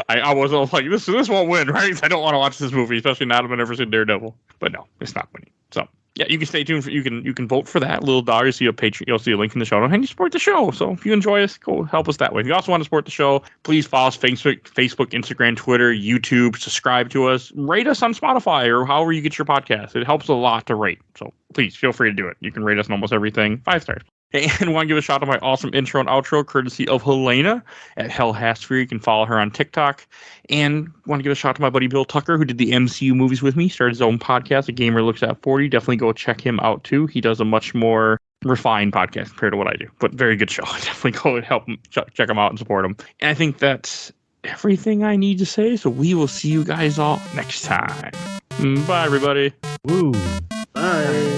I was like, this won't win, right? I don't want to watch this movie, especially now that I've never seen Daredevil. But no, it's not winning. So yeah, you can stay tuned for you can vote for that little dollar. You'll see a link in the show notes, and you support the show. So if you enjoy us, go help us that way. If you also want to support the show, please follow us Facebook, Instagram, Twitter, YouTube. Subscribe to us, rate us on Spotify or however you get your podcast. It helps a lot to rate. So please feel free to do it. You can rate us on almost everything 5 stars. And want to give a shout out to my awesome intro and outro, courtesy of Helena at Hell Hasphere. You can follow her on TikTok. And want to give a shout out to my buddy Bill Tucker, who did the MCU movies with me. Started his own podcast, A Gamer Looks at 40. Definitely go check him out too. He does a much more refined podcast compared to what I do, but very good show. Definitely go and help him, check him out and support him. And I think that's everything I need to say. So we will see you guys all next time. Bye, everybody. Woo. Bye.